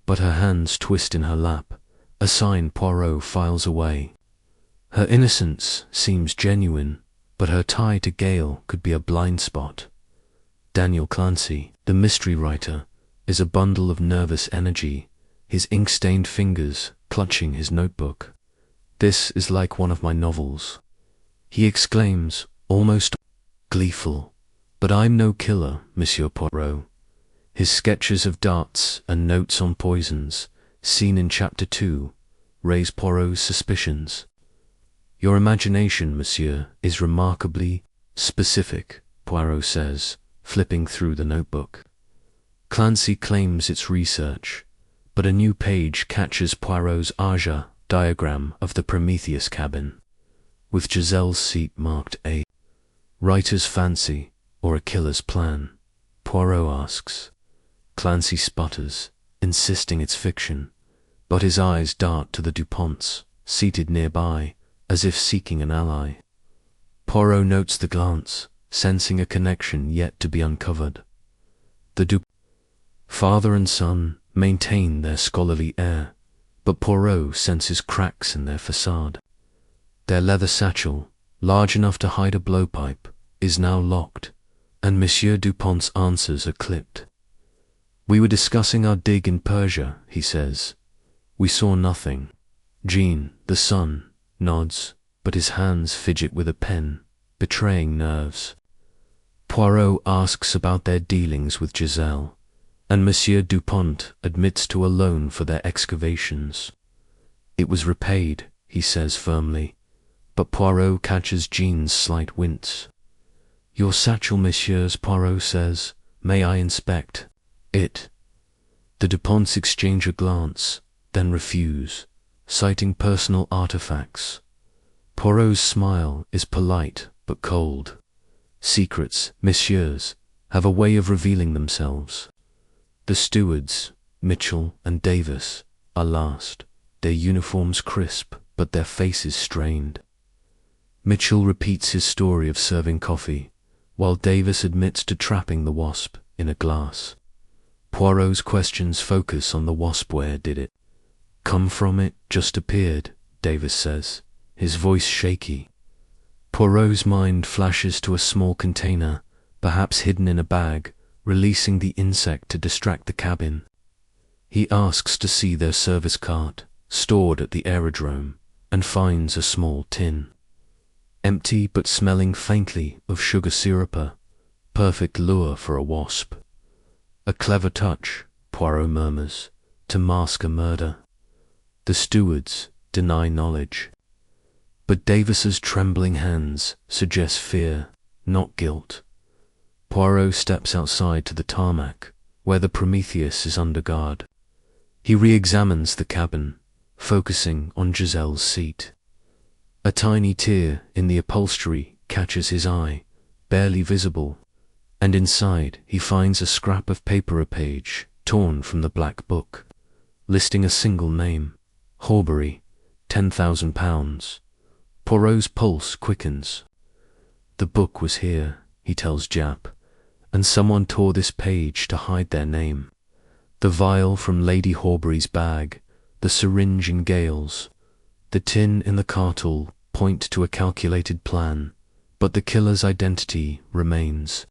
but her hands twist in her lap, a sign Poirot files away. Her innocence seems genuine, but her tie to Gale could be a blind spot. Daniel Clancy, the mystery writer, is a bundle of nervous energy, his ink-stained fingers clutching his notebook. "This is like one of my novels," he exclaims, almost gleeful. "But I'm no killer, Monsieur Poirot." His sketches of darts and notes on poisons, seen in Chapter 2, raise Poirot's suspicions. "Your imagination, monsieur, is remarkably specific," Poirot says, flipping through the notebook. Clancy claims it's research, but a new page catches Poirot's Aja diagram of the Prometheus cabin, with Giselle's seat marked a writer's fancy or a killer's plan. Poirot asks. Clancy sputters, insisting it's fiction, but his eyes dart to the Duponts, seated nearby, as if seeking an ally. Poirot notes the glance, sensing a connection yet to be uncovered. The father and son maintain their scholarly air, but Poirot senses cracks in their facade. Their leather satchel, large enough to hide a blowpipe, is now locked, and Monsieur Dupont's answers are clipped. "We were discussing our dig in Persia," he says. "We saw nothing." Jean, the son, nods, but his hands fidget with a pen, betraying nerves. Poirot asks about their dealings with Giselle, and Monsieur Dupont admits to a loan for their excavations. "It was repaid," he says firmly, but Poirot catches Jean's slight wince. "Your satchel, messieurs," Poirot says. "May I inspect it?" The Duponts exchange a glance, then refuse, citing personal artifacts. Poirot's smile is polite but cold. Secrets, messieurs, have a way of revealing themselves. The stewards, Mitchell and Davis, are last, their uniforms crisp but their faces strained. Mitchell repeats his story of serving coffee, while Davis admits to trapping the wasp in a glass. Poirot's questions focus on the wasp. Where did it come from? It just appeared, Davis says, his voice shaky. Poirot's mind flashes to a small container, perhaps hidden in a bag, releasing the insect to distract the cabin. He asks to see their service cart, stored at the aerodrome, and finds a small tin. Empty but smelling faintly of sugar syrup, perfect lure for a wasp. A clever touch, Poirot murmurs, to mask a murder. The stewards deny knowledge. But Davis's trembling hands suggest fear, not guilt. Poirot steps outside to the tarmac, where the Prometheus is under guard. He re-examines the cabin, focusing on Giselle's seat. A tiny tear in the upholstery catches his eye, barely visible, and inside he finds a scrap of paper, a page torn from the black book, listing a single name, Horbury, £10,000. Poirot's pulse quickens. The book was here, he tells Jap, and someone tore this page to hide their name. The vial from Lady Horbury's bag, the syringe in Gale's, the tin in the cartel point to a calculated plan, but the killer's identity remains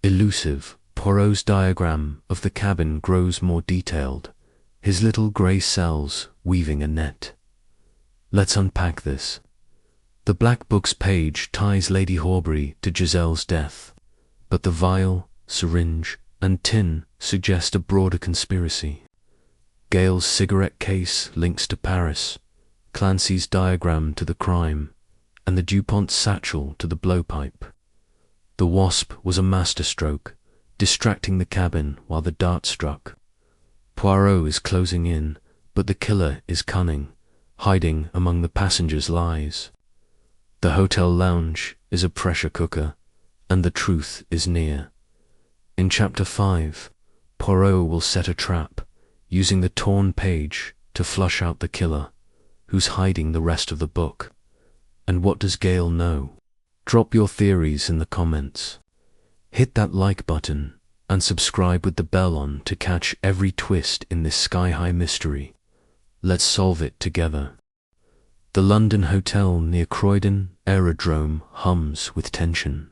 elusive. Poirot's diagram of the cabin grows more detailed, his little grey cells weaving a net. Let's unpack this. The black book's page ties Lady Horbury to Giselle's death, but the vial, syringe, and tin suggest a broader conspiracy. Gale's cigarette case links to Paris, Clancy's diagram to the crime, and the Duponts satchel to the blowpipe. The wasp was a masterstroke, distracting the cabin while the dart struck. Poirot is closing in, but the killer is cunning, hiding among the passengers' lies. The hotel lounge is a pressure cooker, and the truth is near. In Chapter 5, Poirot will set a trap, using the torn page to flush out the killer, who's hiding the rest of the book. And what does Gale know? Drop your theories in the comments. Hit that like button and subscribe with the bell on to catch every twist in this sky-high mystery. Let's solve it together. The London hotel near Croydon Aerodrome hums with tension.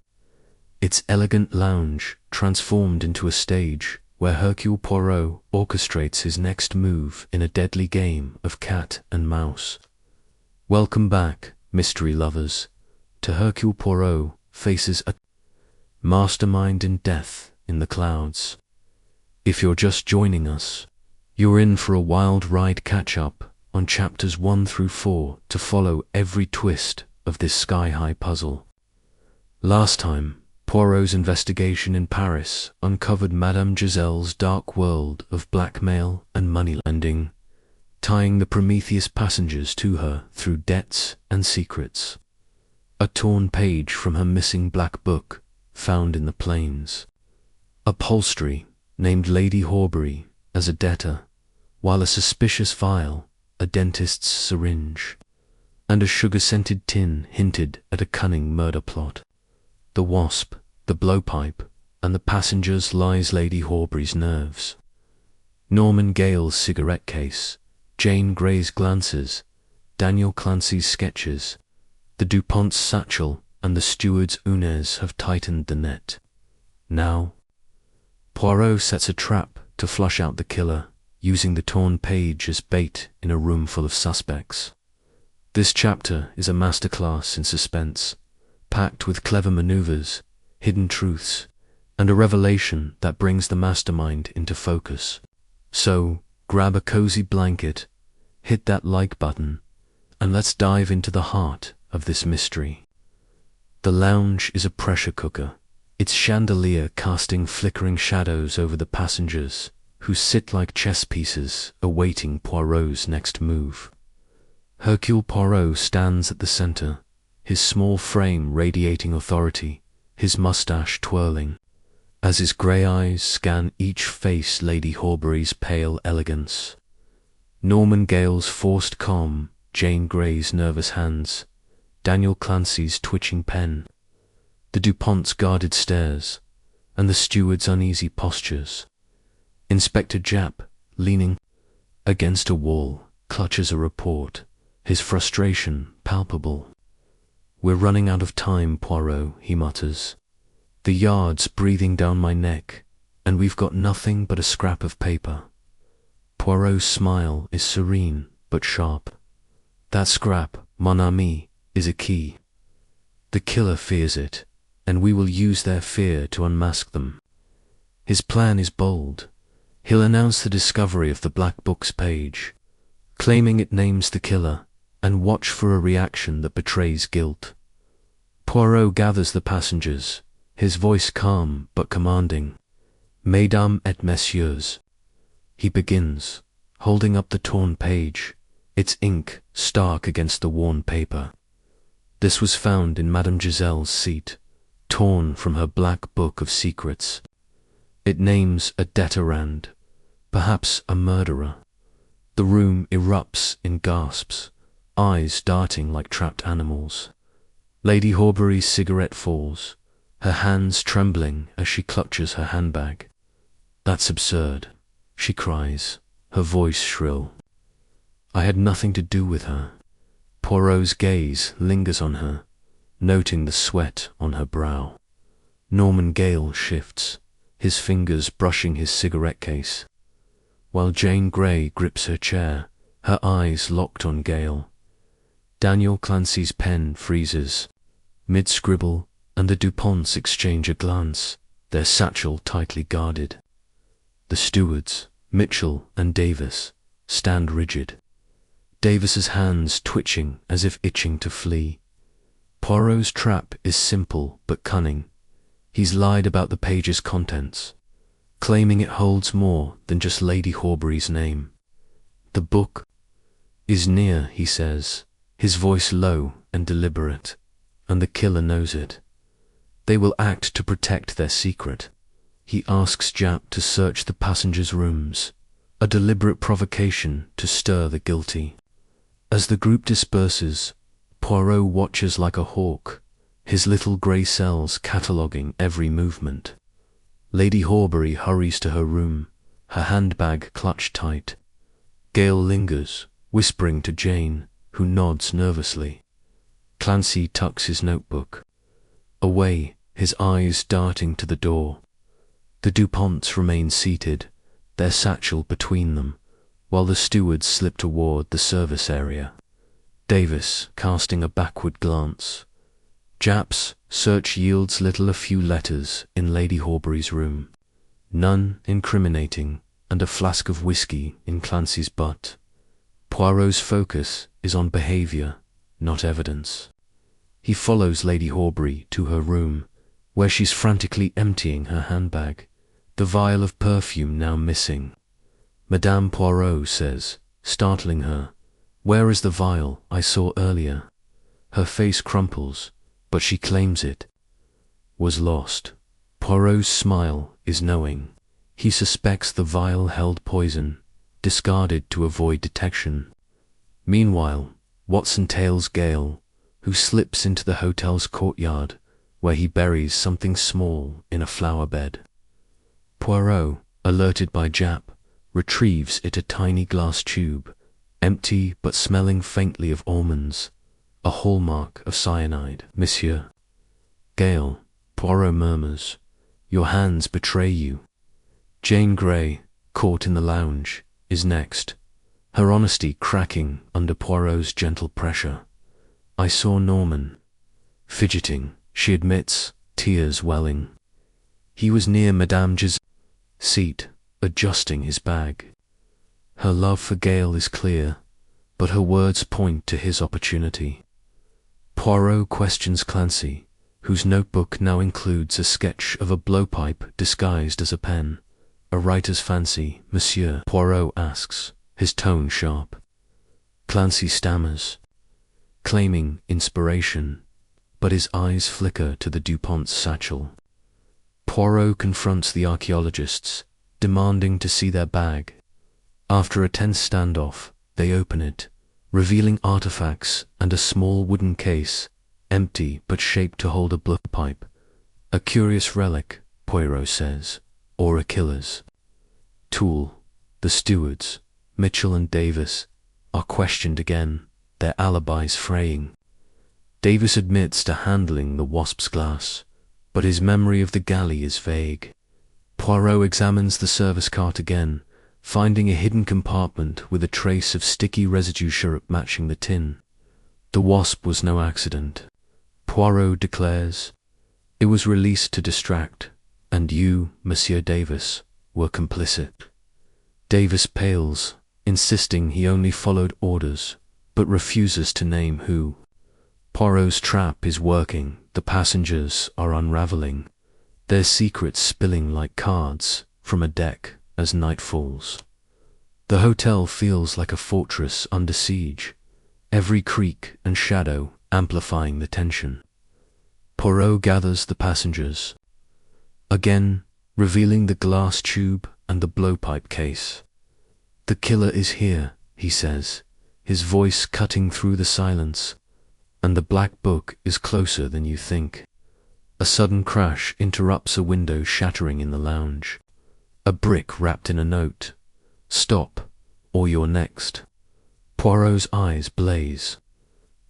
Its elegant lounge transformed into a stage where Hercule Poirot orchestrates his next move in a deadly game of cat and mouse. Welcome back, mystery lovers, to Hercule Poirot faces a mastermind in death in the clouds. If you're just joining us, you're in for a wild ride. Catch up on chapters 1 through 4 to follow every twist of this sky-high puzzle. Last time, Poirot's investigation in Paris uncovered Madame Giselle's dark world of blackmail and moneylending, tying the Prometheus passengers to her through debts and secrets. A torn page from her missing black book found in the plains. Upholstery named Lady Horbury as a debtor, while a suspicious vial, a dentist's syringe, and a sugar-scented tin hinted at a cunning murder plot. The wasp, the blowpipe, and the passengers lies Lady Horbury's nerves. Norman Gale's cigarette case, Jane Grey's glances, Daniel Clancy's sketches, the Duponts satchel, and the steward's unez have tightened the net. Now, Poirot sets a trap to flush out the killer, using the torn page as bait in a room full of suspects. This chapter is a masterclass in suspense, packed with clever maneuvers, hidden truths, and a revelation that brings the mastermind into focus. So, grab a cozy blanket, hit that like button, and let's dive into the heart of this mystery. The lounge is a pressure cooker, its chandelier casting flickering shadows over the passengers, who sit like chess pieces awaiting Poirot's next move. Hercule Poirot stands at the center, his small frame radiating authority, his mustache twirling. As his grey eyes scan each face, Lady Horbury's pale elegance, Norman Gale's forced calm, Jane Grey's nervous hands, Daniel Clancy's twitching pen, the Duponts' guarded stares, and the steward's uneasy postures. Inspector Japp, leaning against a wall, clutches a report, his frustration palpable. "We're running out of time, Poirot," he mutters. "The yard's breathing down my neck, and we've got nothing but a scrap of paper." Poirot's smile is serene but sharp. "That scrap, mon ami, is a key. The killer fears it, and we will use their fear to unmask them." His plan is bold. He'll announce the discovery of the Black Book's page, claiming it names the killer, and watch for a reaction that betrays guilt. Poirot gathers the passengers, his voice calm but commanding. "Mesdames et messieurs." He begins, holding up the torn page, its ink stark against the worn paper. "This was found in Madame Giselle's seat, torn from her black book of secrets. It names a debtorand, perhaps a murderer." The room erupts in gasps, eyes darting like trapped animals. Lady Horbury's cigarette falls, her hands trembling as she clutches her handbag. "That's absurd," she cries, her voice shrill. "I had nothing to do with her." Poirot's gaze lingers on her, noting the sweat on her brow. Norman Gale shifts, his fingers brushing his cigarette case, while Jane Grey grips her chair, her eyes locked on Gale. Daniel Clancy's pen freezes, mid-scribble, and the Duponts exchange a glance, their satchel tightly guarded. The stewards, Mitchell and Davis, stand rigid, Davis's hands twitching as if itching to flee. Poirot's trap is simple but cunning. He's lied about the page's contents, claiming it holds more than just Lady Horbury's name. "The book is near," he says, his voice low and deliberate, "and the killer knows it. They will act to protect their secret." He asks Japp to search the passengers' rooms, a deliberate provocation to stir the guilty. As the group disperses, Poirot watches like a hawk, his little grey cells cataloguing every movement. Lady Horbury hurries to her room, her handbag clutched tight. Gale lingers, whispering to Jane, who nods nervously. Clancy tucks his notebook away, his eyes darting to the door. The Duponts remain seated, their satchel between them, while the stewards slip toward the service area. Davis casting a backward glance. Japp's search yields little a few letters in Lady Horbury's room, none incriminating, and a flask of whiskey in Clancy's butt. Poirot's focus is on behaviour, not evidence. He follows Lady Horbury to her room, where she's frantically emptying her handbag, the vial of perfume now missing. Madame Poirot says, startling her, "Where is the vial I saw earlier?" Her face crumples, but she claims it was lost. Poirot's smile is knowing. He suspects the vial held poison, discarded to avoid detection. Meanwhile, Watson tails Gale, who slips into the hotel's courtyard, where he buries something small in a flower bed. Poirot, alerted by Japp, retrieves it, a tiny glass tube, empty but smelling faintly of almonds, a hallmark of cyanide. "Monsieur." "Gale," Poirot murmurs, "your hands betray you." Jane Grey, caught in the lounge, is next, her honesty cracking under Poirot's gentle pressure. "I saw Norman." Fidgeting, she admits, tears welling. "He was near Madame Giselle's seat, adjusting his bag." Her love for Gale is clear, but her words point to his opportunity. Poirot questions Clancy, whose notebook now includes a sketch of a blowpipe disguised as a pen. "A writer's fancy, monsieur?" Poirot asks, his tone sharp. Clancy stammers, claiming inspiration, but his eyes flicker to the Dupont's satchel. Poirot confronts the archaeologists, demanding to see their bag. After a tense standoff, they open it, revealing artifacts and a small wooden case, empty but shaped to hold a blowpipe. "A curious relic," Poirot says, "or a killer's." Toole, the stewards, Mitchell and Davis, are questioned again, their alibis fraying. Davis admits to handling the wasp's glass, but his memory of the galley is vague. Poirot examines the service cart again, finding a hidden compartment with a trace of sticky residue syrup matching the tin. The wasp was no accident. Poirot declares, "It was released to distract, and you, Monsieur Davis, were complicit." Davis pales, insisting he only followed orders, but refuses to name who. Poirot's trap is working, the passengers are unraveling, their secrets spilling like cards from a deck as night falls. The hotel feels like a fortress under siege, every creak and shadow amplifying the tension. Poirot gathers the passengers, again revealing the glass tube and the blowpipe case. "The killer is here," he says, his voice cutting through the silence, "and the black book is closer than you think." A sudden crash interrupts a window shattering in the lounge. A brick wrapped in a note. "Stop, or you're next." Poirot's eyes blaze.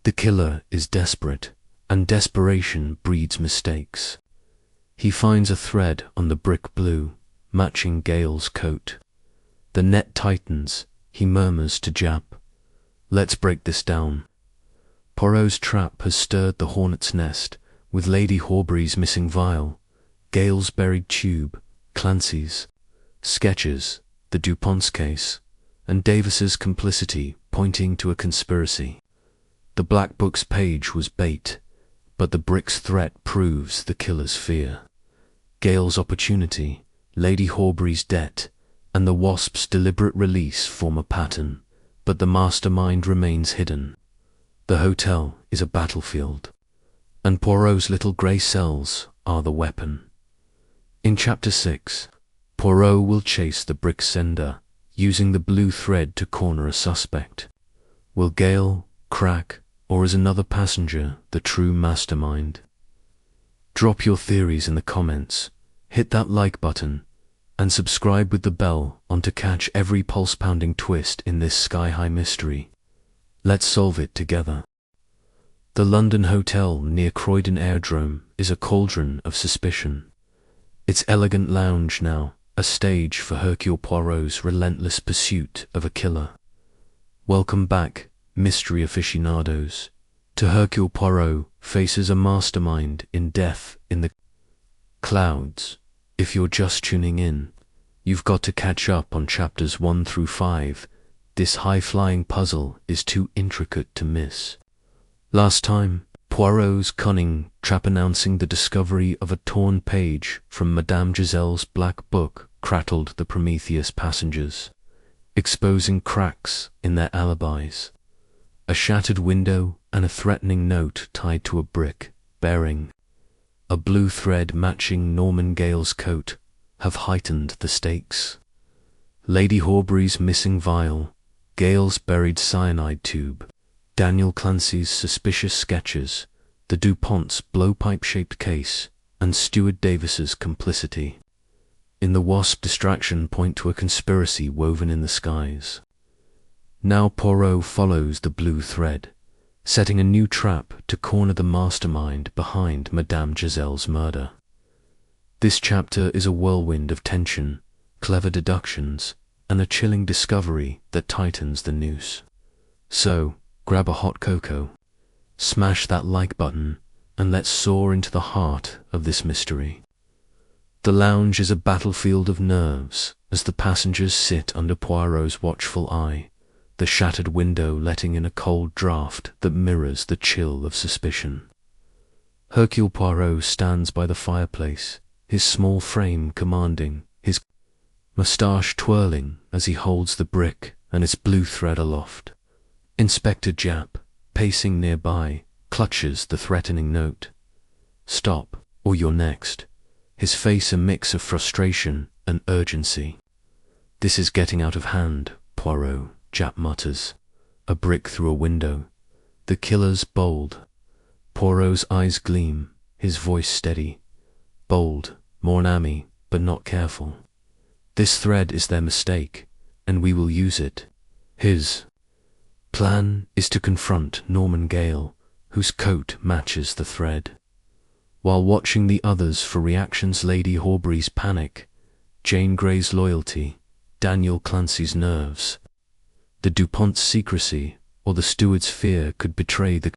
The killer is desperate, and desperation breeds mistakes. He finds a thread on the brick blue, matching Gale's coat. The net tightens, he murmurs to Jap, "Let's break this down." Poirot's trap has stirred the hornet's nest, with Lady Horbury's missing vial, Gale's buried tube, Clancy's sketches, the Duponts case, and Davis's complicity pointing to a conspiracy. The black book's page was bait, but the brick's threat proves the killer's fear. Gale's opportunity, Lady Horbury's debt, and the wasp's deliberate release form a pattern, but the mastermind remains hidden. The hotel is a battlefield, and Poirot's little grey cells are the weapon. In Chapter 6, Poirot will chase the brick sender, using the blue thread to corner a suspect. Will Gale crack, or is another passenger the true mastermind? Drop your theories in the comments, hit that like button, and subscribe with the bell on to catch every pulse-pounding twist in this sky-high mystery. Let's solve it together. The London Hotel near Croydon Aerodrome is a cauldron of suspicion. Its elegant lounge now, a stage for Hercule Poirot's relentless pursuit of a killer. Welcome back, mystery aficionados, to Hercule Poirot faces a mastermind in death in the clouds. If you're just tuning in, you've got to catch up on chapters 1 through 5. This high-flying puzzle is too intricate to miss. Last time, Poirot's cunning trap announcing the discovery of a torn page from Madame Giselle's black book crattled the Prometheus passengers, exposing cracks in their alibis. A shattered window and a threatening note tied to a brick, bearing a blue thread matching Norman Gale's coat, have heightened the stakes. Lady Horbury's missing vial, Gale's buried cyanide tube, Daniel Clancy's suspicious sketches, the Duponts' blowpipe-shaped case, and Steward Davis's complicity. In the wasp distraction point to a conspiracy woven in the skies. Now Poirot follows the blue thread, setting a new trap to corner the mastermind behind Madame Giselle's murder. This chapter is a whirlwind of tension, clever deductions, and a chilling discovery that tightens the noose. So, grab a hot cocoa, smash that like button, and let's soar into the heart of this mystery. The lounge is a battlefield of nerves as the passengers sit under Poirot's watchful eye, the shattered window letting in a cold draught that mirrors the chill of suspicion. Hercule Poirot stands by the fireplace, his small frame commanding, his moustache twirling as he holds the brick and its blue thread aloft. Inspector Jap, pacing nearby, clutches the threatening note. "Stop, or you're next," his face a mix of frustration and urgency. "This is getting out of hand, Poirot," Jap mutters. A brick through a window. The killer's bold. Poirot's eyes gleam, his voice steady. Bold, mon ami, but not careful. This thread is their mistake, and we will use it. His plan is to confront Norman Gale, whose coat matches the thread. While watching the others for reactions, Lady Horbury's panic, Jane Grey's loyalty, Daniel Clancy's nerves, the Duponts' secrecy, or the steward's fear could betray the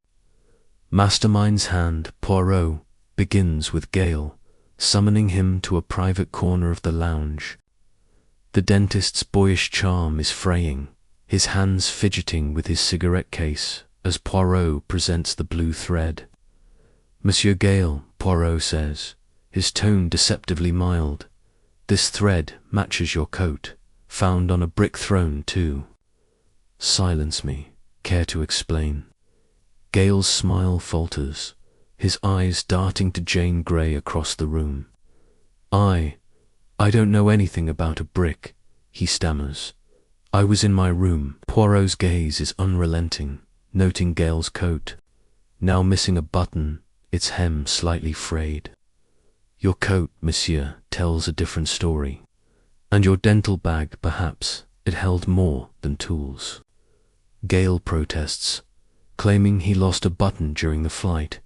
Mastermind's hand. Poirot begins with Gale, summoning him to a private corner of the lounge. The dentist's boyish charm is fraying, his hands fidgeting with his cigarette case as Poirot presents the blue thread. Monsieur Gale, Poirot says, his tone deceptively mild, this thread matches your coat, found on a brick throne too. Silence me, care to explain? Gale's smile falters, his eyes darting to Jane Grey across the room. I don't know anything about a brick, he stammers. I was in my room. Poirot's gaze is unrelenting, noting Gale's coat, now missing a button, its hem slightly frayed. Your coat, monsieur, tells a different story. And your dental bag, perhaps, it held more than tools. Gale protests, claiming he lost a button during the flight,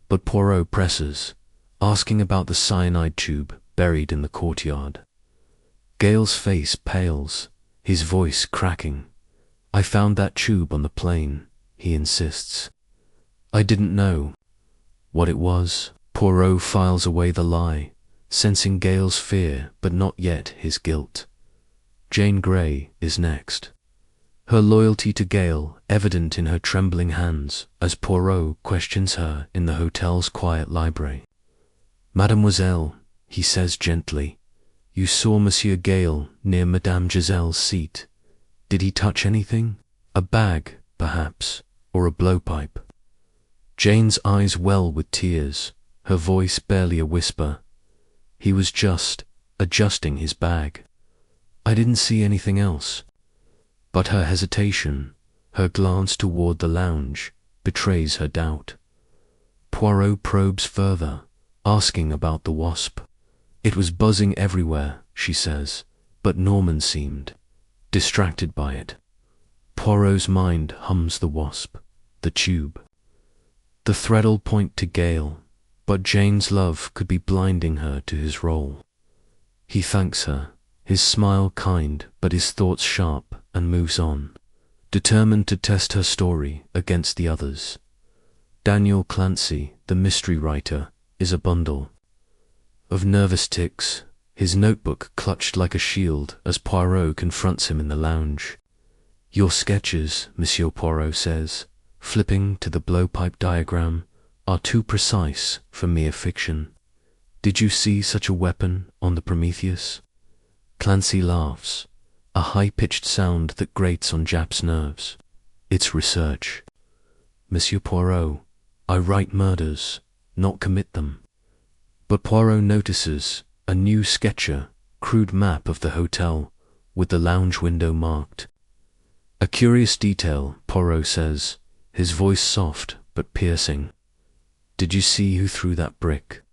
but Poirot presses, asking about the cyanide tube buried in the courtyard. Gale's face pales, his voice cracking. I found that tube on the plane, he insists. I didn't know what it was. Poirot files away the lie, sensing Gale's fear but not yet his guilt. Jane Grey is next, her loyalty to Gale evident in her trembling hands as Poirot questions her in the hotel's quiet library. Mademoiselle, he says gently, you saw Monsieur Gale near Madame Giselle's seat. Did he touch anything? A bag, perhaps, or a blowpipe? Jane's eyes well with tears, her voice barely a whisper. He was just adjusting his bag. I didn't see anything else. But her hesitation, her glance toward the lounge, betrays her doubt. Poirot probes further, asking about the wasp. It was buzzing everywhere, she says, but Norman seemed distracted by it. Poirot's mind hums the wasp, the tube. The thread'll point to Gale, but Jane's love could be blinding her to his role. He thanks her, his smile kind but his thoughts sharp, and moves on, determined to test her story against the others. Daniel Clancy, the mystery writer, is a bundle of nervous tics, his notebook clutched like a shield as Poirot confronts him in the lounge. Your sketches, Monsieur Poirot says, flipping to the blowpipe diagram, are too precise for mere fiction. Did you see such a weapon on the Prometheus? Clancy laughs, a high-pitched sound that grates on Jap's nerves. It's research. Monsieur Poirot, I write murders, not commit them. But Poirot notices a new sketcher, crude map of the hotel, with the lounge window marked. A curious detail, Poirot says, his voice soft but piercing. Did you see who threw that brick?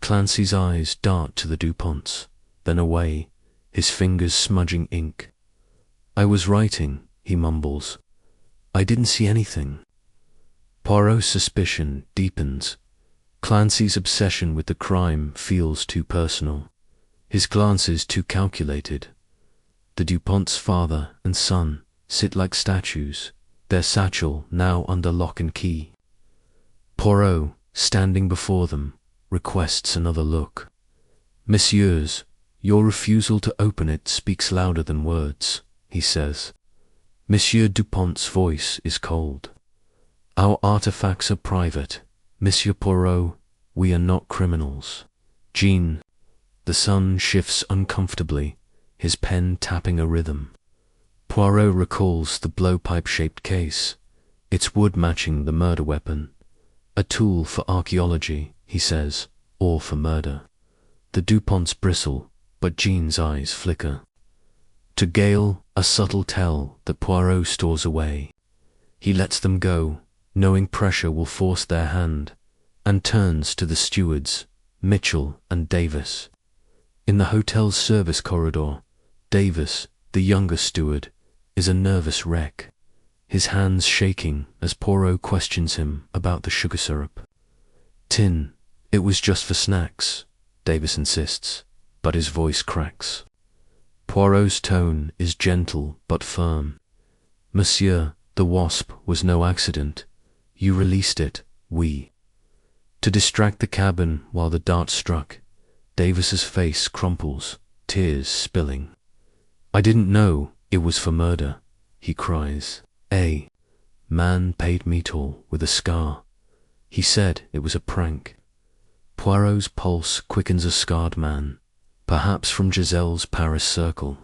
Clancy's eyes dart to the Duponts, then away, his fingers smudging ink. I was writing, he mumbles. I didn't see anything. Poirot's suspicion deepens. Clancy's obsession with the crime feels too personal, his glances too calculated. The Duponts' father and son sit like statues, their satchel now under lock and key. Poirot, standing before them, requests another look. Messieurs, your refusal to open it speaks louder than words, he says. Monsieur Dupont's voice is cold. Our artifacts are private. Monsieur Poirot, we are not criminals. Jean, the son shifts uncomfortably, his pen tapping a rhythm. Poirot recalls the blowpipe-shaped case, its wood matching the murder weapon. A tool for archaeology, he says, or for murder. The Duponts bristle, but Jean's eyes flicker. To Gale, a subtle tell that Poirot stores away. He lets them go, knowing pressure will force their hand, and turns to the stewards, Mitchell and Davis. In the hotel's service corridor, Davis, the younger steward, is a nervous wreck, his hands shaking as Poirot questions him about the sugar syrup. "Tin, it was just for snacks," Davis insists, but his voice cracks. Poirot's tone is gentle but firm. "Monsieur, the wasp was no accident. You released it, To distract the cabin while the dart struck, Davis's face crumples, tears spilling. "I didn't know it was for murder," he cries. "A man paid me tall with a scar. He said it was a prank." Poirot's pulse quickens. A scarred man, perhaps from Giselle's Paris circle.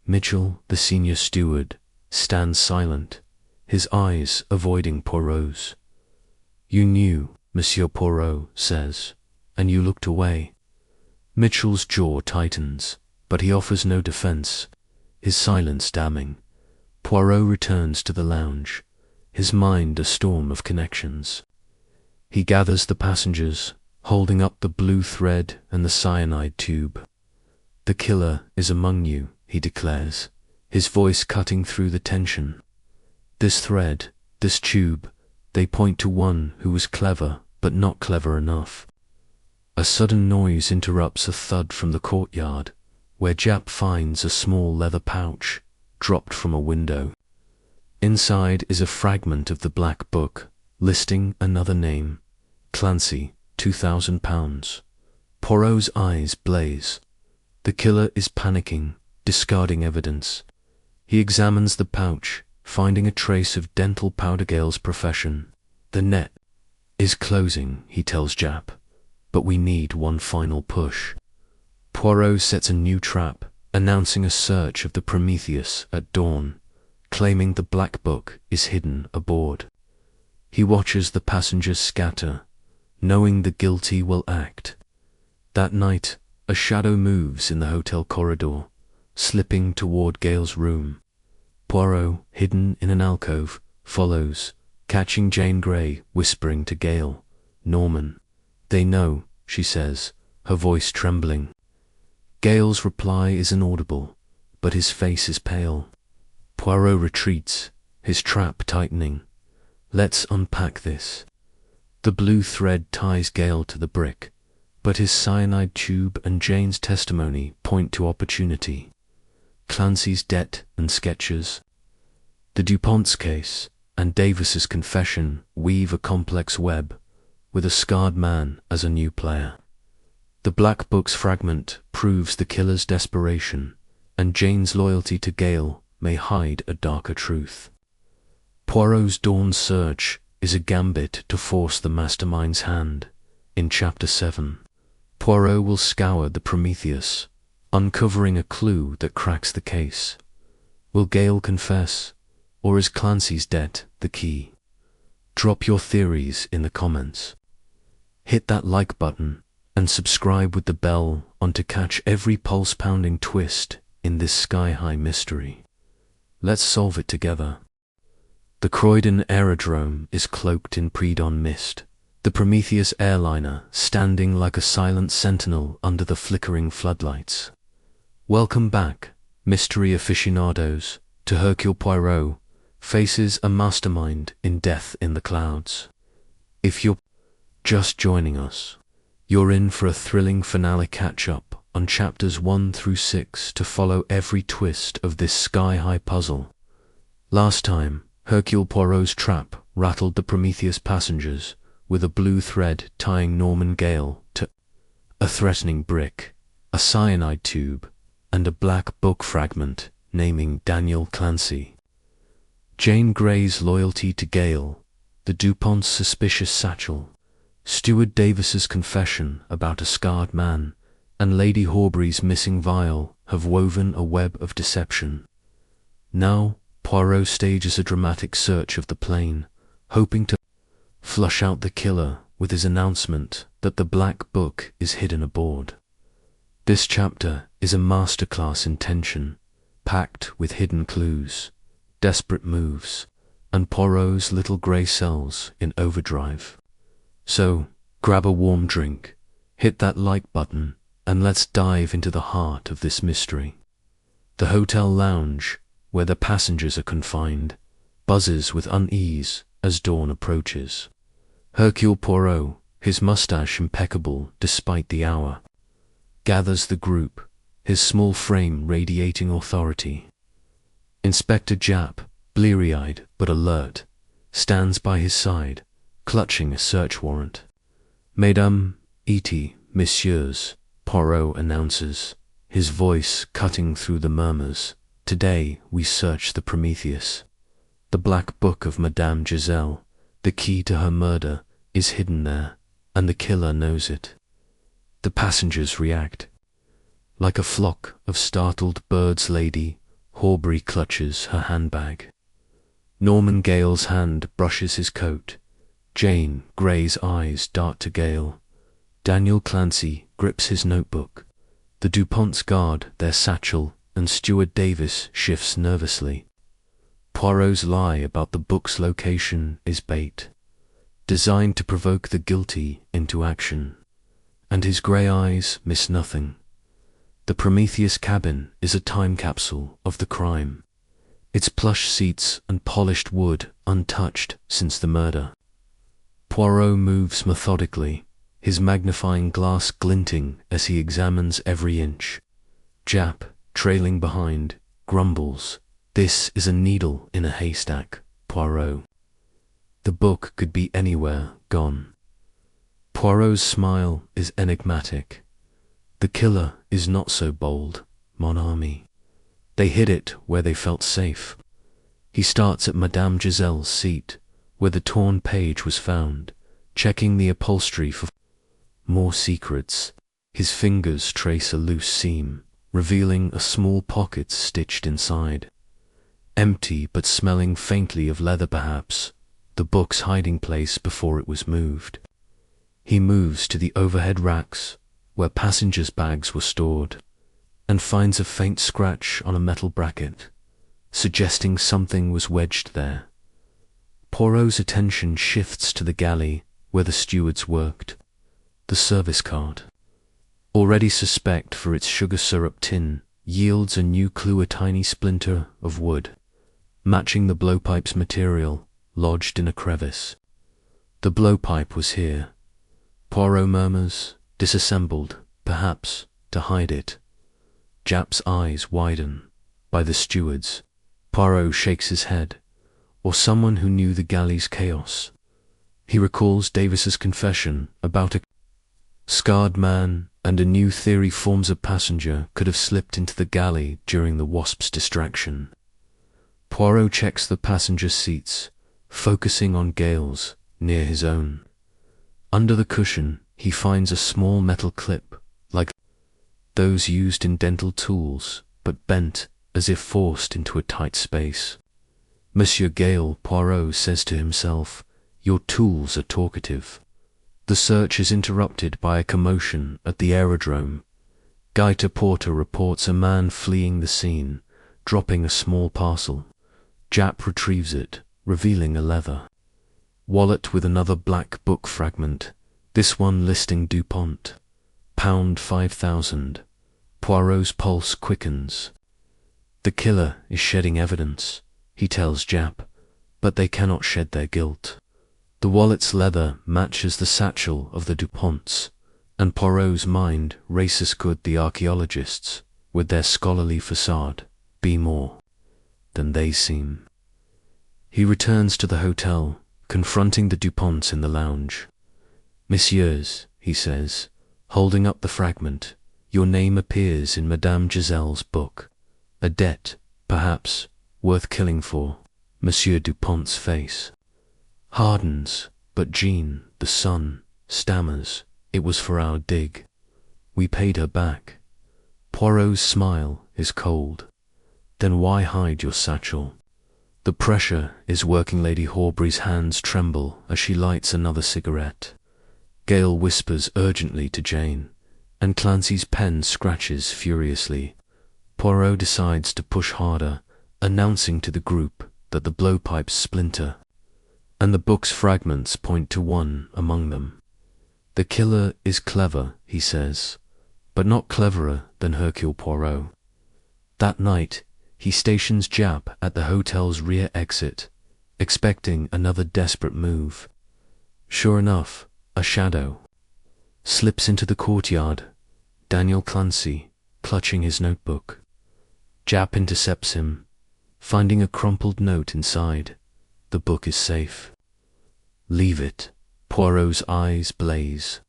Mitchell, the senior steward, stands silent, his eyes avoiding Poirot's. "You knew," Monsieur Poirot says, "and you looked away." Mitchell's jaw tightens, but he offers no defense, his silence damning. Poirot returns to the lounge, his mind a storm of connections. He gathers the passengers, holding up the blue thread and the cyanide tube. "The killer is among you," he declares, his voice cutting through the tension. "This thread, this tube, they point to one who was clever but not clever enough." A sudden noise interrupts a thud from the courtyard, where Jap finds a small leather pouch, dropped from a window. Inside is a fragment of the black book, listing another name, Clancy, £2,000. Poirot's eyes blaze. The killer is panicking, discarding evidence. He examines the pouch, finding a trace of dental powder Gale's profession. "The net is closing," he tells Jap, "but we need one final push." Poirot sets a new trap, announcing a search of the Prometheus at dawn, claiming the black book is hidden aboard. He watches the passengers scatter, knowing the guilty will act. That night, a shadow moves in the hotel corridor, slipping toward Gale's room. Poirot, hidden in an alcove, follows, catching Jane Grey whispering to Gale, "Norman." "They know," she says, her voice trembling. Gale's reply is inaudible, but his face is pale. Poirot retreats, his trap tightening. "Let's unpack this." The blue thread ties Gale to the brick, but his cyanide tube and Jane's testimony point to opportunity. Clancy's debt and sketches, the Duponts case, and Davis's confession weave a complex web, with a scarred man as a new player. The black book's fragment proves the killer's desperation, and Jane's loyalty to Gale may hide a darker truth. Poirot's dawn search is a gambit to force the mastermind's hand. In Chapter 7, Poirot will scour the Prometheus, uncovering a clue that cracks the case. Will Gale confess, or is Clancy's debt the key? Drop your theories in the comments. Hit that like button and subscribe with the bell on to catch every pulse-pounding twist in this sky-high mystery. Let's solve it together. The Croydon aerodrome is cloaked in pre-dawn mist, the Prometheus airliner standing like a silent sentinel under the flickering floodlights. Welcome back, mystery aficionados, to Hercule Poirot faces a mastermind in Death in the Clouds. If you're just joining us, you're in for a thrilling finale catch-up on chapters 1 through 6 to follow every twist of this sky-high puzzle. Last time, Hercule Poirot's trap rattled the Prometheus passengers with a blue thread tying Norman Gale to a threatening brick, a cyanide tube, and a black book fragment naming Daniel Clancy. Jane Grey's loyalty to Gale, the Duponts' suspicious satchel, Steward Davis's confession about a scarred man, and Lady Horbury's missing vial have woven a web of deception. Now, Poirot stages a dramatic search of the plane, hoping to flush out the killer with his announcement that the black book is hidden aboard. This chapter is a masterclass in tension, packed with hidden clues, desperate moves, and Poirot's little grey cells in overdrive. So, grab a warm drink, hit that like button, and let's dive into the heart of this mystery. The hotel lounge, where the passengers are confined, buzzes with unease as dawn approaches. Hercule Poirot, his mustache impeccable despite the hour, gathers the group, his small frame radiating authority. Inspector Japp, bleary-eyed but alert, stands by his side, clutching a search warrant. Mesdames et messieurs, Poirot announces, his voice cutting through the murmurs. Today we search the Prometheus. The black book of Madame Giselle, the key to her murder, is hidden there, and the killer knows it. The passengers react. Like a flock of startled birds, Lady Horbury clutches her handbag. Norman Gale's hand brushes his coat. Jane Grey's eyes dart to Gale. Daniel Clancy grips his notebook. The Duponts guard their satchel, and Steward Davis shifts nervously. Poirot's lie about the book's location is bait, designed to provoke the guilty into action, and his grey eyes miss nothing. The Prometheus cabin is a time capsule of the crime, its plush seats and polished wood untouched since the murder. Poirot moves methodically, his magnifying glass glinting as he examines every inch. Japp, trailing behind, grumbles, "This is a needle in a haystack, Poirot. The book could be anywhere gone." Poirot's smile is enigmatic. The killer is not so bold, mon ami. They hid it where they felt safe. He starts at Madame Giselle's seat, where the torn page was found, checking the upholstery for more secrets. His fingers trace a loose seam, revealing a small pocket stitched inside. Empty but smelling faintly of leather perhaps, the book's hiding place before it was moved. He moves to the overhead racks, where passengers' bags were stored, and finds a faint scratch on a metal bracket, suggesting something was wedged there. Poirot's attention shifts to the galley where the stewards worked. The service card, already suspect for its sugar syrup tin, yields a new clue: a tiny splinter of wood, matching the blowpipe's material, lodged in a crevice. The blowpipe was here, Poirot murmurs, disassembled, perhaps, to hide it. Japp's eyes widen. By the stewards. Poirot shakes his head. Or someone who knew the galley's chaos. He recalls Davis's confession about a scarred man, and a new theory forms: a passenger could have slipped into the galley during the wasp's distraction. Poirot checks the passenger seats, focusing on Gale's, near his own. Under the cushion, he finds a small metal clip, like those used in dental tools, but bent as if forced into a tight space. "Monsieur Gale," Poirot says to himself, "your tools are talkative." The search is interrupted by a commotion at the aerodrome. Gaita Porter reports a man fleeing the scene, dropping a small parcel. Japp retrieves it, revealing a leather wallet with another black book fragment, this one listing Dupont, pound 5,000. Poirot's pulse quickens. The killer is shedding evidence, he tells Japp, but they cannot shed their guilt. The wallet's leather matches the satchel of the Duponts, and Poirot's mind races. Could the archaeologists, with their scholarly facade, be more than they seem? He returns to the hotel, confronting the Duponts in the lounge. "Messieurs," he says, holding up the fragment, "your name appears in Madame Giselle's book. A debt, perhaps, worth killing for." Monsieur Dupont's face hardens, but Jean, the son, stammers, "It was for our dig. We paid her back." Poirot's smile is cold. "Then why hide your satchel?" The pressure is working. Lady Horbury's hands tremble as she lights another cigarette. Gale whispers urgently to Jane, and Clancy's pen scratches furiously. Poirot decides to push harder, announcing to the group that the blowpipes splinter, and the book's fragments point to one among them. "The killer is clever," he says. but not cleverer than Hercule Poirot. That night, he stations Jap at the hotel's rear exit, expecting another desperate move. Sure enough, a shadow slips into the courtyard, Daniel Clancy, clutching his notebook. Jap intercepts him, finding a crumpled note inside. The book is safe. Leave it. Poirot's eyes blaze.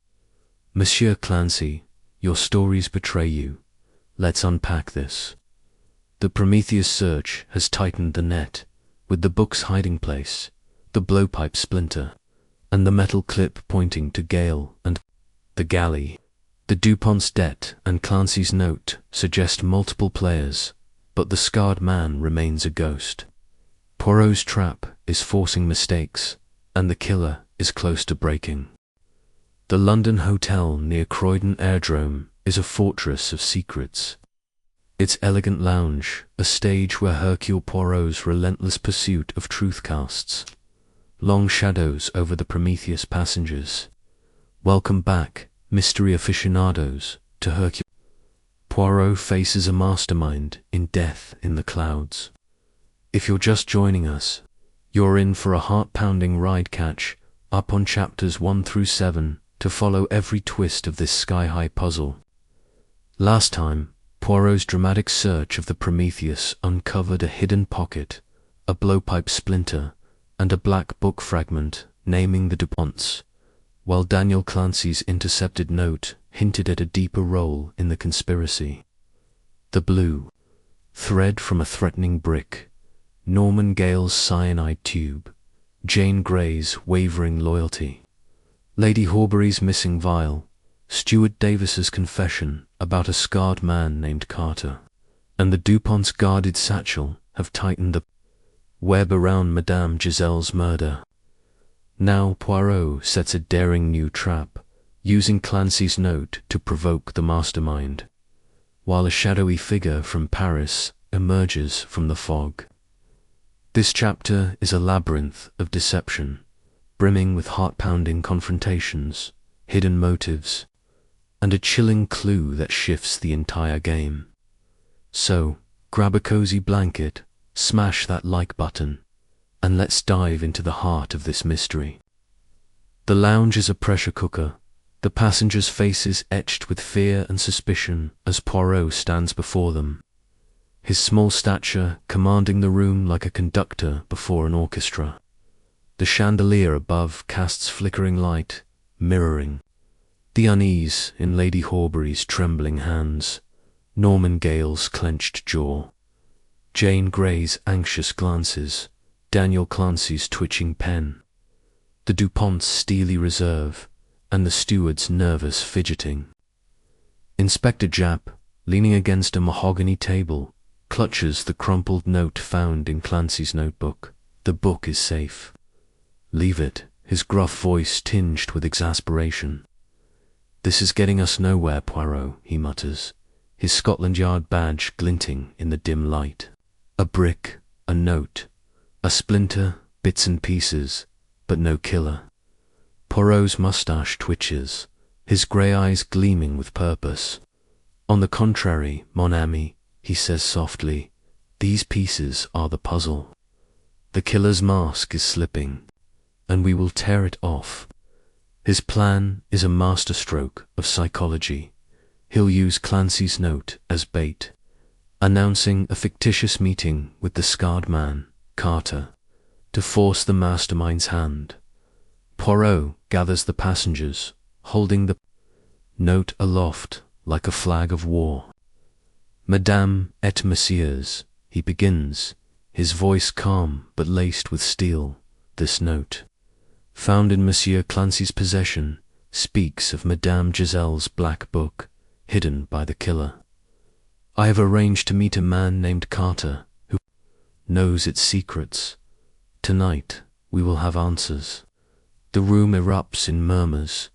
Monsieur Clancy, your stories betray you. Let's unpack this. The Prometheus search has tightened the net, with the book's hiding place, the blowpipe splinter, and the metal clip pointing to Gale and the galley. The Duponts' debt and Clancy's note suggest multiple players, but the scarred man remains a ghost. Poirot's trap is forcing mistakes, and the killer is close to breaking. The London hotel near Croydon Airdrome is a fortress of secrets. Its elegant lounge, a stage where Hercule Poirot's relentless pursuit of truth casts long shadows over the Prometheus passengers. Welcome back, mystery aficionados, to Hercule. Poirot faces a mastermind in Death in the Clouds. If you're just joining us, you're in for a heart-pounding ride. Catch up on chapters 1 through 7 to follow every twist of this sky-high puzzle. Last time, Poirot's dramatic search of the Prometheus uncovered a hidden pocket, a blowpipe splinter, and a black book fragment naming the Duponts, while Daniel Clancy's intercepted note hinted at a deeper role in the conspiracy. The blue thread from a threatening brick, Norman Gale's cyanide tube, Jane Grey's wavering loyalty, Lady Horbury's missing vial, Stuart Davis's confession about a scarred man named Carter, and the Duponts' guarded satchel have tightened the web around Madame Giselle's murder. Now Poirot sets a daring new trap, using Clancy's note to provoke the mastermind, while a shadowy figure from Paris emerges from the fog. This chapter is a labyrinth of deception, brimming with heart-pounding confrontations, hidden motives, and a chilling clue that shifts the entire game. So, grab a cozy blanket, smash that like button, and let's dive into the heart of this mystery. The lounge is a pressure cooker, the passengers' faces etched with fear and suspicion as Poirot stands before them, his small stature commanding the room like a conductor before an orchestra. The chandelier above casts flickering light, mirroring the unease in Lady Horbury's trembling hands, Norman Gale's clenched jaw, Jane Grey's anxious glances, Daniel Clancy's twitching pen, the Duponts' steely reserve, and the steward's nervous fidgeting. Inspector Jap, leaning against a mahogany table, clutches the crumpled note found in Clancy's notebook. The book is safe. Leave it, his gruff voice tinged with exasperation. This is getting us nowhere, Poirot, he mutters, his Scotland Yard badge glinting in the dim light. A brick, a note, a splinter, bits and pieces, but no killer. Poirot's mustache twitches, his grey eyes gleaming with purpose. On the contrary, mon ami, he says softly, these pieces are the puzzle. The killer's mask is slipping, and we will tear it off. His plan is a masterstroke of psychology. He'll use Clancy's note as bait, announcing a fictitious meeting with the scarred man, Carter, to force the mastermind's hand. Poirot gathers the passengers, holding the note aloft like a flag of war. Madame et messieurs, he begins, his voice calm but laced with steel. This note, found in Monsieur Clancy's possession, speaks of Madame Giselle's black book, hidden by the killer. I have arranged to meet a man named Carter, who knows its secrets. Tonight we will have answers. The room erupts in murmurs,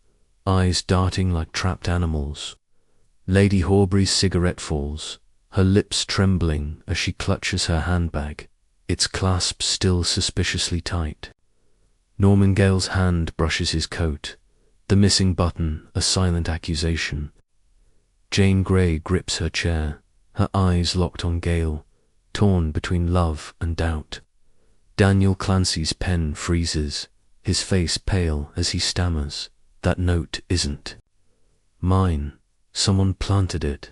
eyes darting like trapped animals. Lady Horbury's cigarette falls, her lips trembling as she clutches her handbag, its clasp still suspiciously tight. Norman Gale's hand brushes his coat, the missing button a silent accusation. Jane Grey grips her chair, her eyes locked on Gale, torn between love and doubt. Daniel Clancy's pen freezes, his face pale as he stammers. That note isn't mine. Someone planted it.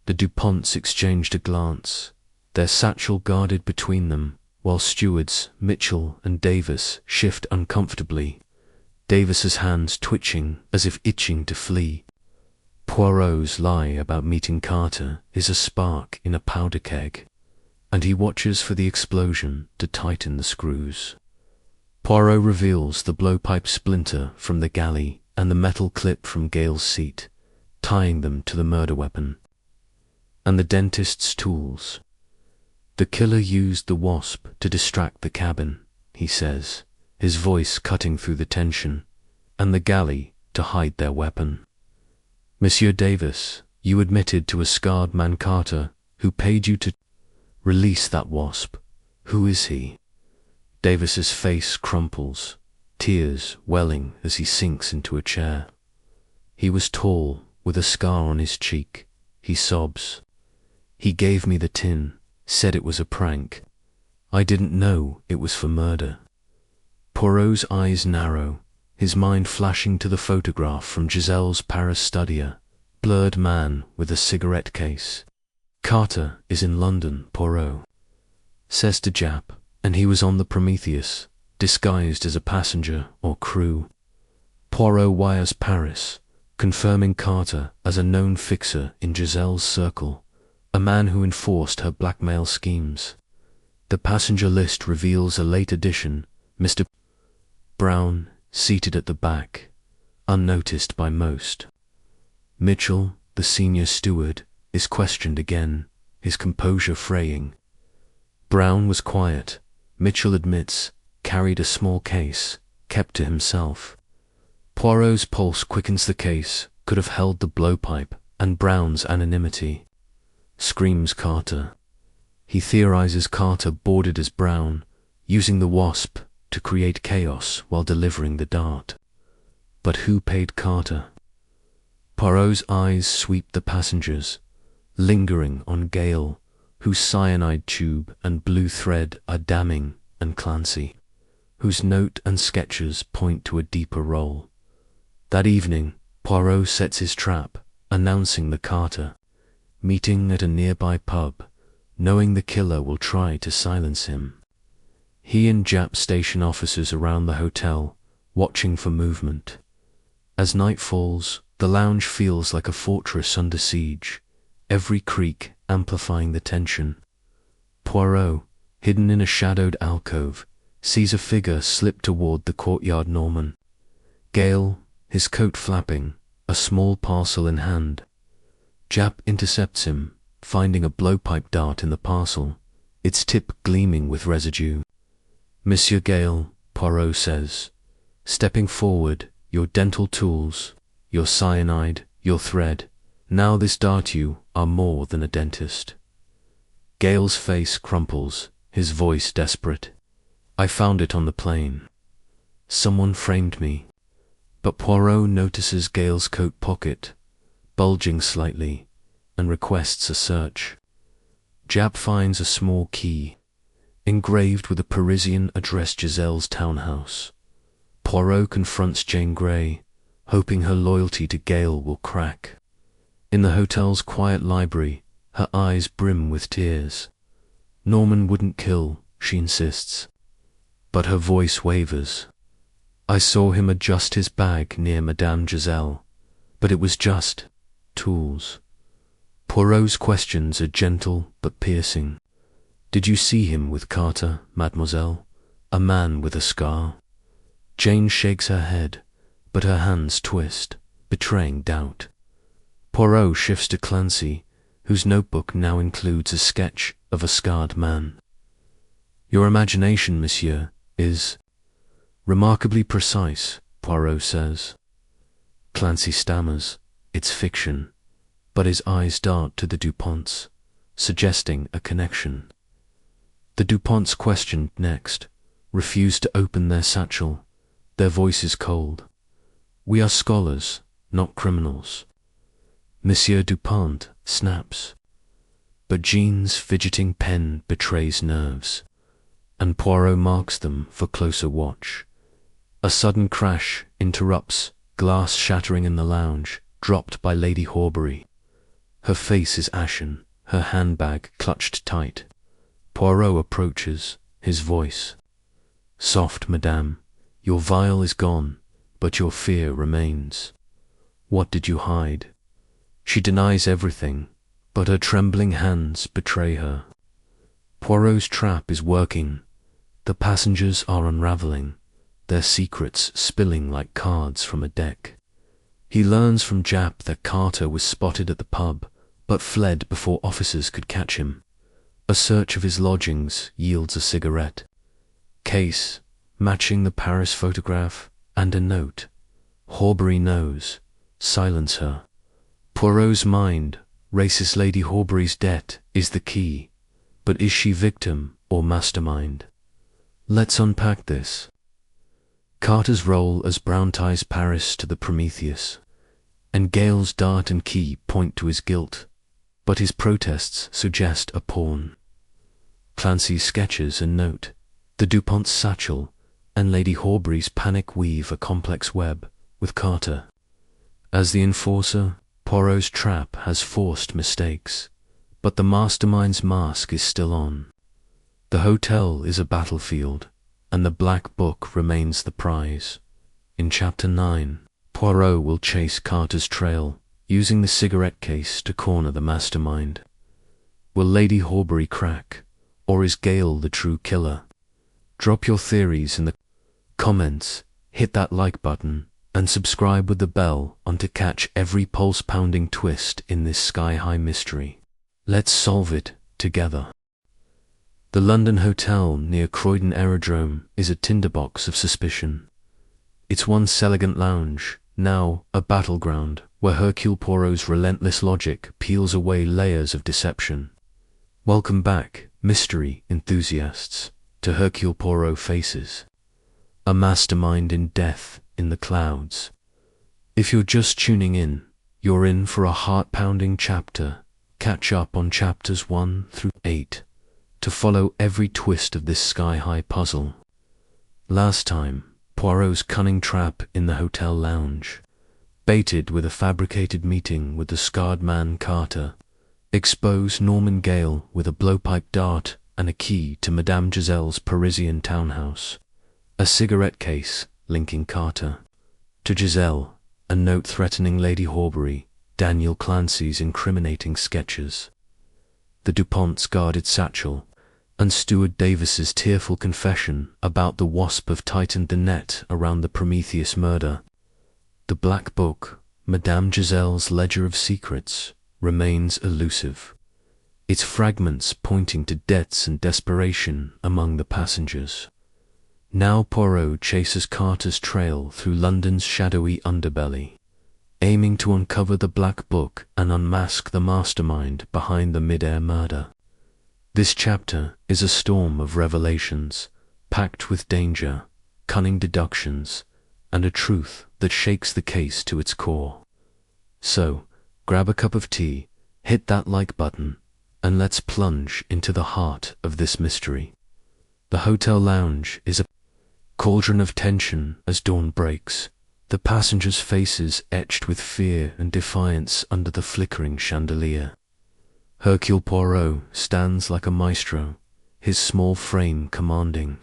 The Duponts exchanged a glance, their satchel guarded between them, while stewards Mitchell and Davis shift uncomfortably, Davis's hands twitching as if itching to flee. Poirot's lie about meeting Carter is a spark in a powder keg, and he watches for the explosion to tighten the screws. Poirot reveals the blowpipe splinter from the galley and the metal clip from Gale's seat, tying them to the murder weapon. And the dentist's tools. The killer used the wasp to distract the cabin, he says, his voice cutting through the tension, and the galley to hide their weapon. Monsieur Davis, you admitted to a scarred man Carter who paid you to release that wasp. Who is he? Davis's face crumples, tears welling as he sinks into a chair. He was tall, with a scar on his cheek. He sobs. He gave me the tin, said it was a prank. I didn't know it was for murder. Poirot's eyes narrow, his mind flashing to the photograph from Giselle's Paris studio, blurred man with a cigarette case. Carter is in London, Poirot says to Jap, and he was on the Prometheus, disguised as a passenger or crew. Poirot wires Paris, confirming Carter as a known fixer in Giselle's circle, a man who enforced her blackmail schemes. The passenger list reveals a late addition, Mr. Brown, seated at the back, unnoticed by most. Mitchell, the senior steward, is questioned again, his composure fraying. Brown was quiet, Mitchell admits, carried a small case, kept to himself. Poirot's pulse quickens. The case could have held the blowpipe and Brown's anonymity. Screams Carter. He theorizes Carter boarded as Brown, using the wasp to create chaos while delivering the dart. But who paid Carter? Poirot's eyes sweep the passengers, lingering on Gale, whose cyanide tube and blue thread are damning, and Clancy, whose note and sketches point to a deeper role. That evening, Poirot sets his trap, announcing the Carter, meeting at a nearby pub, knowing the killer will try to silence him. He and Jap station officers around the hotel, watching for movement. As night falls, the lounge feels like a fortress under siege, every creak amplifying the tension. Poirot, hidden in a shadowed alcove, sees a figure slip toward the courtyard Norman. Gale, his coat flapping, a small parcel in hand. Jap intercepts him, finding a blowpipe dart in the parcel, its tip gleaming with residue. Monsieur Gale, Poirot says, stepping forward, your dental tools, your cyanide, your thread. Now this dart you are more than a dentist. Gale's face crumples, his voice desperate. I found it on the plane. Someone framed me. But Poirot notices Gale's coat pocket, bulging slightly, and requests a search. Jap finds a small key, engraved with a Parisian address, Giselle's townhouse. Poirot confronts Jane Grey, hoping her loyalty to Gale will crack. In the hotel's quiet library, her eyes brim with tears. Norman wouldn't kill, she insists. But her voice wavers. I saw him adjust his bag near Madame Giselle, but it was just tools. Poirot's questions are gentle but piercing. Did you see him with Carter, mademoiselle? A man with a scar? Jane shakes her head, but her hands twist, betraying doubt. Poirot shifts to Clancy, whose notebook now includes a sketch of a scarred man. Your imagination, monsieur, is remarkably precise, Poirot says. Clancy stammers, it's fiction, but his eyes dart to the Duponts, suggesting a connection. The Duponts, questioned next, refuse to open their satchel, their voices cold. We are scholars, not criminals. Monsieur Dupont snaps. But Jean's fidgeting pen betrays nerves, and Poirot marks them for closer watch. A sudden crash interrupts, glass shattering in the lounge, dropped by Lady Horbury. Her face is ashen, her handbag clutched tight. Poirot approaches, his voice. "Soft, madame. Your vial is gone, but your fear remains. What did you hide?" She denies everything, but her trembling hands betray her. Poirot's trap is working. The passengers are unraveling, their secrets spilling like cards from a deck. He learns from Jap that Carter was spotted at the pub, but fled before officers could catch him. A search of his lodgings yields a cigarette case, matching the Paris photograph, and a note. Horbury knows. Silence her. Poirot's mind races. Lady Horbury's debt is the key, but is she victim or mastermind? Let's unpack this. Carter's role as Brown ties Paris to the Prometheus, and Gale's dart and key point to his guilt, but his protests suggest a pawn. Clancy's sketches and note, the Duponts' satchel, and Lady Horbury's panic weave a complex web with Carter. As the enforcer, Poirot's trap has forced mistakes, but the mastermind's mask is still on. The hotel is a battlefield, and the black book remains the prize. In Chapter 9, Poirot will chase Carter's trail, using the cigarette case to corner the mastermind. Will Lady Horbury crack, or is Gale the true killer? Drop your theories in the comments, hit that like button, and subscribe with the bell on to catch every pulse-pounding twist in this sky-high mystery. Let's solve it together. The London Hotel near Croydon Aerodrome is a tinderbox of suspicion. Its once elegant lounge, now a battleground where Hercule Poirot's relentless logic peels away layers of deception. Welcome back, mystery enthusiasts, to Hercule Poirot Faces, a mastermind in death in the clouds. If you're just tuning in, you're in for a heart-pounding chapter. Catch up on chapters 1 through 8 to follow every twist of this sky-high puzzle. Last time, Poirot's cunning trap in the hotel lounge, baited with a fabricated meeting with the scarred man Carter, exposed Norman Gale with a blowpipe dart and a key to Madame Giselle's Parisian townhouse, a cigarette case linking Carter to Giselle, a note threatening Lady Horbury, Daniel Clancy's incriminating sketches, the Duponts' guarded satchel, and Stuart Davis's tearful confession about the wasp have tightened the net around the Prometheus murder. The Black Book, Madame Giselle's ledger of secrets, remains elusive, its fragments pointing to debts and desperation among the passengers. Now Poirot chases Carter's trail through London's shadowy underbelly, aiming to uncover the Black Book and unmask the mastermind behind the mid-air murder. This chapter is a storm of revelations, packed with danger, cunning deductions, and a truth that shakes the case to its core. So, grab a cup of tea, hit that like button, and let's plunge into the heart of this mystery. The hotel lounge is a cauldron of tension as dawn breaks, the passengers' faces etched with fear and defiance under the flickering chandelier. Hercule Poirot stands like a maestro, his small frame commanding,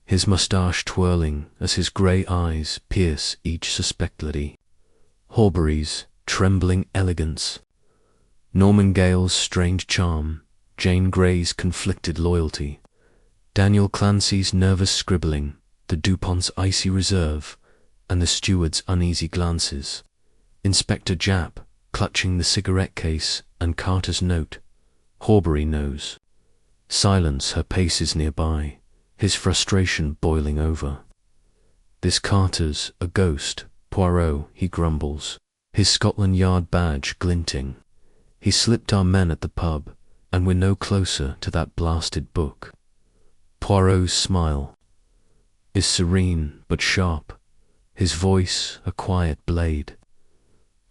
his moustache twirling as his grey eyes pierce each suspect lady. Horbury's trembling elegance, Norman Gale's strange charm, Jane Grey's conflicted loyalty, Daniel Clancy's nervous scribbling, the Duponts' icy reserve, and the steward's uneasy glances, Inspector Jap clutching the cigarette case and Carter's note. Horbury knows. Silence her paces nearby, his frustration boiling over. This Carter's a ghost, Poirot, he grumbles, his Scotland Yard badge glinting. He slipped our men at the pub, and we're no closer to that blasted book. Poirot's smile is serene but sharp, his voice a quiet blade.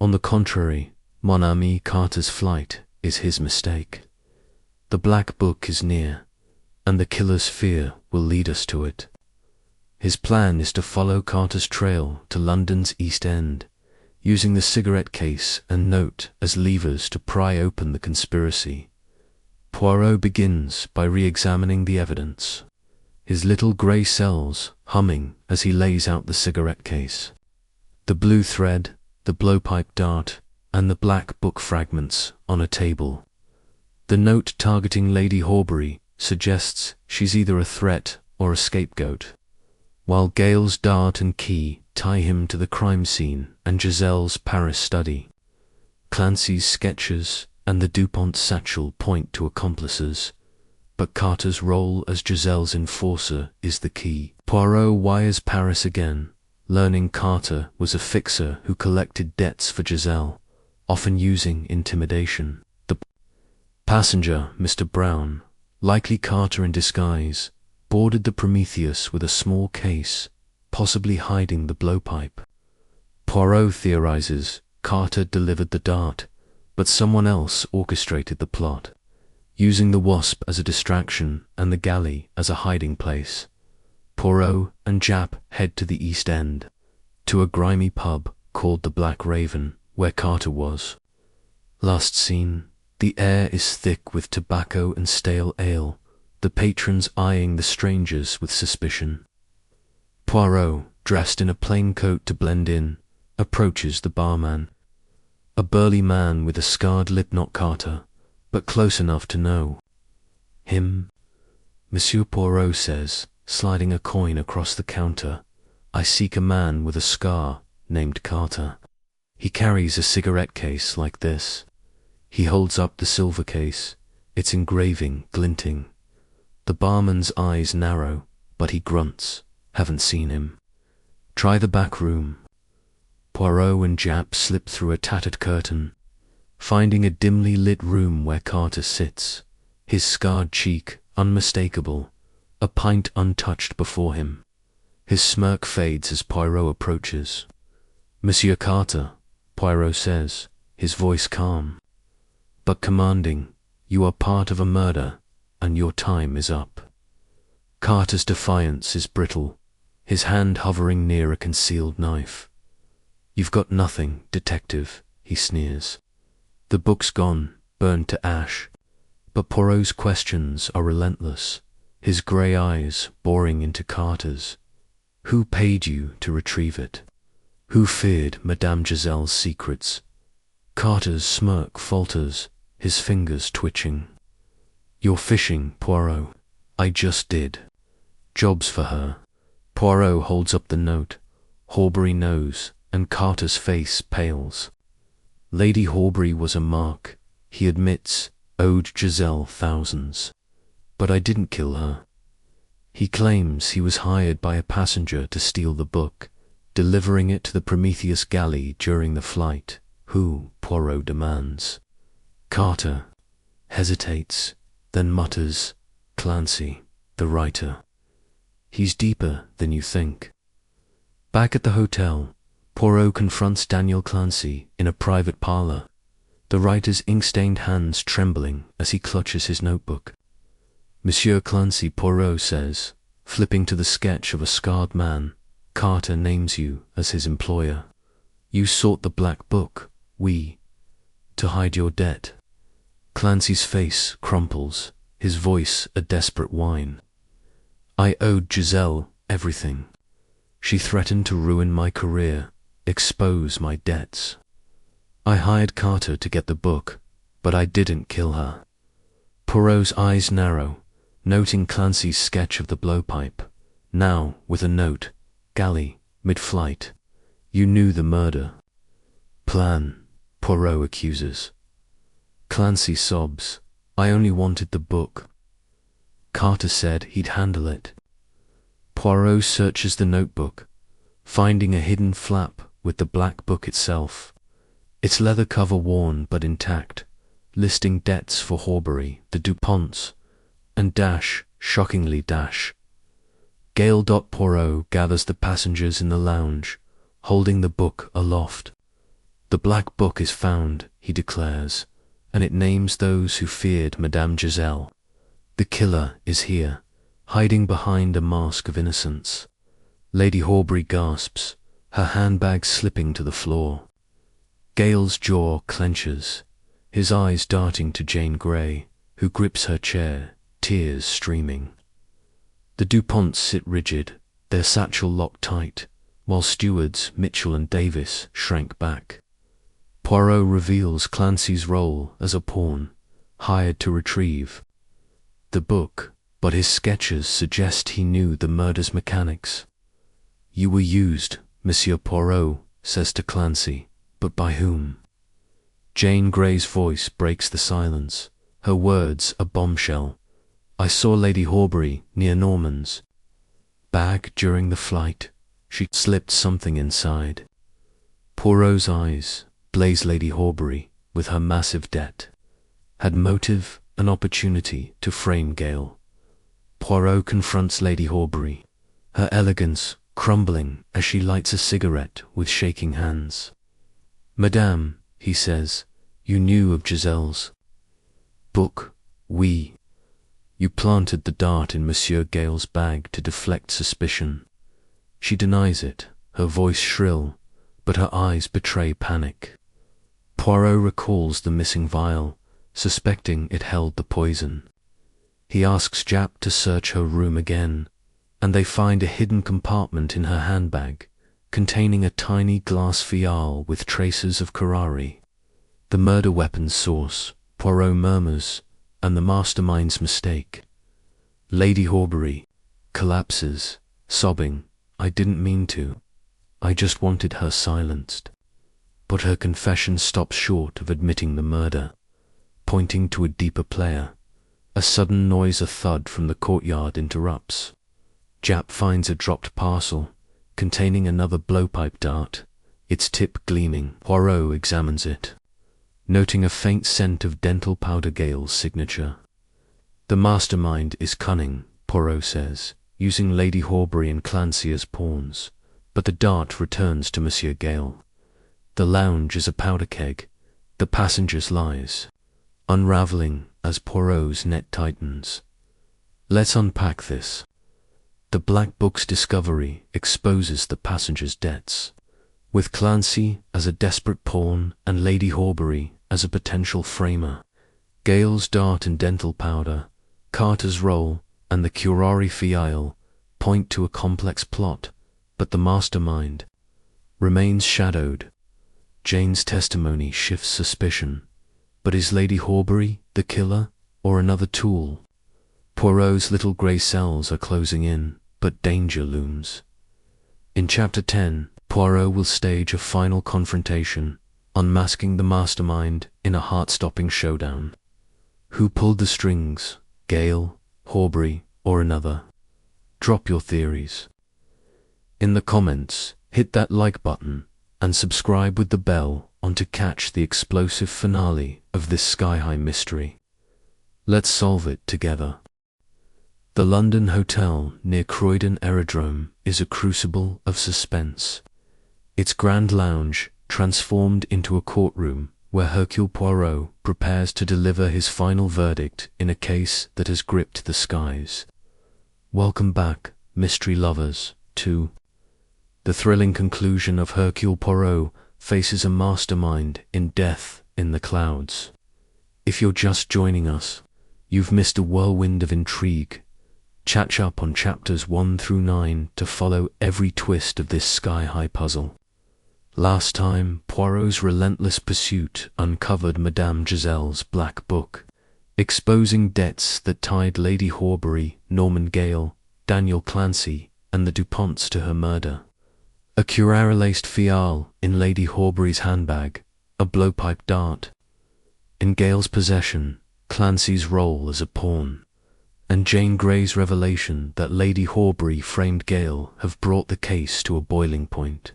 On the contrary, Mon ami Carter's flight is his mistake. The black book is near, and the killer's fear will lead us to it. His plan is to follow Carter's trail to London's East End, using the cigarette case and note as levers to pry open the conspiracy. Poirot begins by re-examining the evidence, his little grey cells humming as he lays out the cigarette case. The blue thread, the blowpipe dart, and the black book fragments on a table. The note targeting Lady Horbury suggests she's either a threat or a scapegoat, while Gale's dart and key tie him to the crime scene and Giselle's Paris study. Clancy's sketches and the Duponts satchel point to accomplices, but Carter's role as Giselle's enforcer is the key. Poirot wires Paris again, learning Carter was a fixer who collected debts for Giselle, often using intimidation. The passenger, Mr. Brown, likely Carter in disguise, boarded the Prometheus with a small case, possibly hiding the blowpipe. Poirot theorizes Carter delivered the dart, but someone else orchestrated the plot, using the wasp as a distraction and the galley as a hiding place. Poirot and Jap head to the East End, to a grimy pub called the Black Raven, where Carter was. Last seen, the air is thick with tobacco and stale ale, the patrons eyeing the strangers with suspicion. Poirot, dressed in a plain coat to blend in, approaches the barman. A burly man with a scarred lip, not Carter, but close enough to know him. Monsieur Poirot says, sliding a coin across the counter, I seek a man with a scar named Carter. He carries a cigarette case like this. He holds up the silver case, its engraving glinting. The barman's eyes narrow, but he grunts, haven't seen him. Try the back room. Poirot and Jap slip through a tattered curtain, finding a dimly lit room where Carter sits, his scarred cheek unmistakable, a pint untouched before him. His smirk fades as Poirot approaches. Monsieur Carter, Poirot says, his voice calm, but commanding, you are part of a murder, and your time is up. Carter's defiance is brittle, his hand hovering near a concealed knife. You've got nothing, detective, he sneers. The book's gone, burned to ash. But Poirot's questions are relentless, his grey eyes boring into Carter's. Who paid you to retrieve it? Who feared Madame Giselle's secrets? Carter's smirk falters, his fingers twitching. You're fishing, Poirot. I just did. Jobs for her. Poirot holds up the note. Horbury knows, and Carter's face pales. Lady Horbury was a mark, he admits, owed Giselle thousands. But I didn't kill her. He claims he was hired by a passenger to steal the book, delivering it to the Prometheus galley during the flight. Who, Poirot demands. Carter hesitates, then mutters, Clancy, the writer. He's deeper than you think. Back at the hotel, Poirot confronts Daniel Clancy in a private parlour, the writer's ink-stained hands trembling as he clutches his notebook. Monsieur Clancy, Poirot says, flipping to the sketch of a scarred man, Carter names you as his employer. You sought the black book, to hide your debt. Clancy's face crumples, his voice a desperate whine. I owed Giselle everything. She threatened to ruin my career, expose my debts. I hired Carter to get the book, but I didn't kill her. Poirot's eyes narrow, noting Clancy's sketch of the blowpipe, now with a note, galley, mid-flight. You knew the murder. Plan, Poirot accuses. Clancy sobs, I only wanted the book. Carter said he'd handle it. Poirot searches the notebook, finding a hidden flap with the black book itself, its leather cover worn but intact, listing debts for Horbury, the Duponts, and shockingly Gale. Poirot gathers the passengers in the lounge, holding the book aloft. The black book is found, he declares, and it names those who feared Madame Giselle. The killer is here, hiding behind a mask of innocence. Lady Horbury gasps, her handbag slipping to the floor. Gale's jaw clenches, his eyes darting to Jane Grey, who grips her chair, tears streaming. The Duponts sit rigid, their satchel locked tight, while stewards Mitchell and Davis shrank back. Poirot reveals Clancy's role as a pawn, hired to retrieve the book, but his sketches suggest he knew the murder's mechanics. "You were used, Monsieur Poirot," says to Clancy, "but by whom?" Jane Grey's voice breaks the silence, her words a bombshell. "I saw Lady Horbury near Norman's bag during the flight. She slipped something inside." Poirot's eyes blaze. Lady Horbury, with her massive debt, had motive and opportunity to frame Gale. Poirot confronts Lady Horbury, her elegance crumbling as she lights a cigarette with shaking hands. "Madame," he says, "you knew of Giselle's book. You planted the dart in Monsieur Gale's bag to deflect suspicion." She denies it, her voice shrill, but her eyes betray panic. Poirot recalls the missing vial, suspecting it held the poison. He asks Jap to search her room again, and they find a hidden compartment in her handbag, containing a tiny glass phial with traces of curare. The murder weapon's source, Poirot murmurs, and the mastermind's mistake. Lady Horbury collapses, sobbing, "I didn't mean to. I just wanted her silenced." But her confession stops short of admitting the murder, pointing to a deeper player. A sudden noise, a thud from the courtyard, interrupts. Jap finds a dropped parcel, containing another blowpipe dart, its tip gleaming. Poirot examines it, noting a faint scent of dental powder. Gale's signature. "The mastermind is cunning," Poirot says, using Lady Horbury and Clancy as pawns, but the dart returns to Monsieur Gale. The lounge is a powder keg, the passenger's lies, unraveling as Poirot's net tightens. Let's unpack this. The Black Book's discovery exposes the passenger's debts, with Clancy as a desperate pawn and Lady Horbury as a potential framer. Gale's dart and dental powder, Carter's roll, and the curare phial point to a complex plot, but the mastermind remains shadowed. Jane's testimony shifts suspicion, but is Lady Horbury the killer or another tool? Poirot's little grey cells are closing in, but danger looms. In Chapter 10, Poirot will stage a final confrontation, unmasking the mastermind in a heart-stopping showdown. Who pulled the strings, Gale, Horbury, or another? Drop your theories in the comments, hit that like button, and subscribe with the bell on to catch the explosive finale of this sky-high mystery. Let's solve it together. The London Hotel near Croydon Aerodrome is a crucible of suspense. Its grand lounge transformed into a courtroom where Hercule Poirot prepares to deliver his final verdict in a case that has gripped the skies. Welcome back, mystery lovers, to the thrilling conclusion of Hercule Poirot faces a mastermind in Death in the Clouds. If you're just joining us, you've missed a whirlwind of intrigue. Catch up on chapters 1 through 9 to follow every twist of this sky-high puzzle. Last time, Poirot's relentless pursuit uncovered Madame Giselle's black book, exposing debts that tied Lady Horbury, Norman Gale, Daniel Clancy, and the Duponts to her murder. A curare-laced phial in Lady Horbury's handbag, a blowpipe dart in Gale's possession, Clancy's role as a pawn, and Jane Grey's revelation that Lady Horbury framed Gale have brought the case to a boiling point.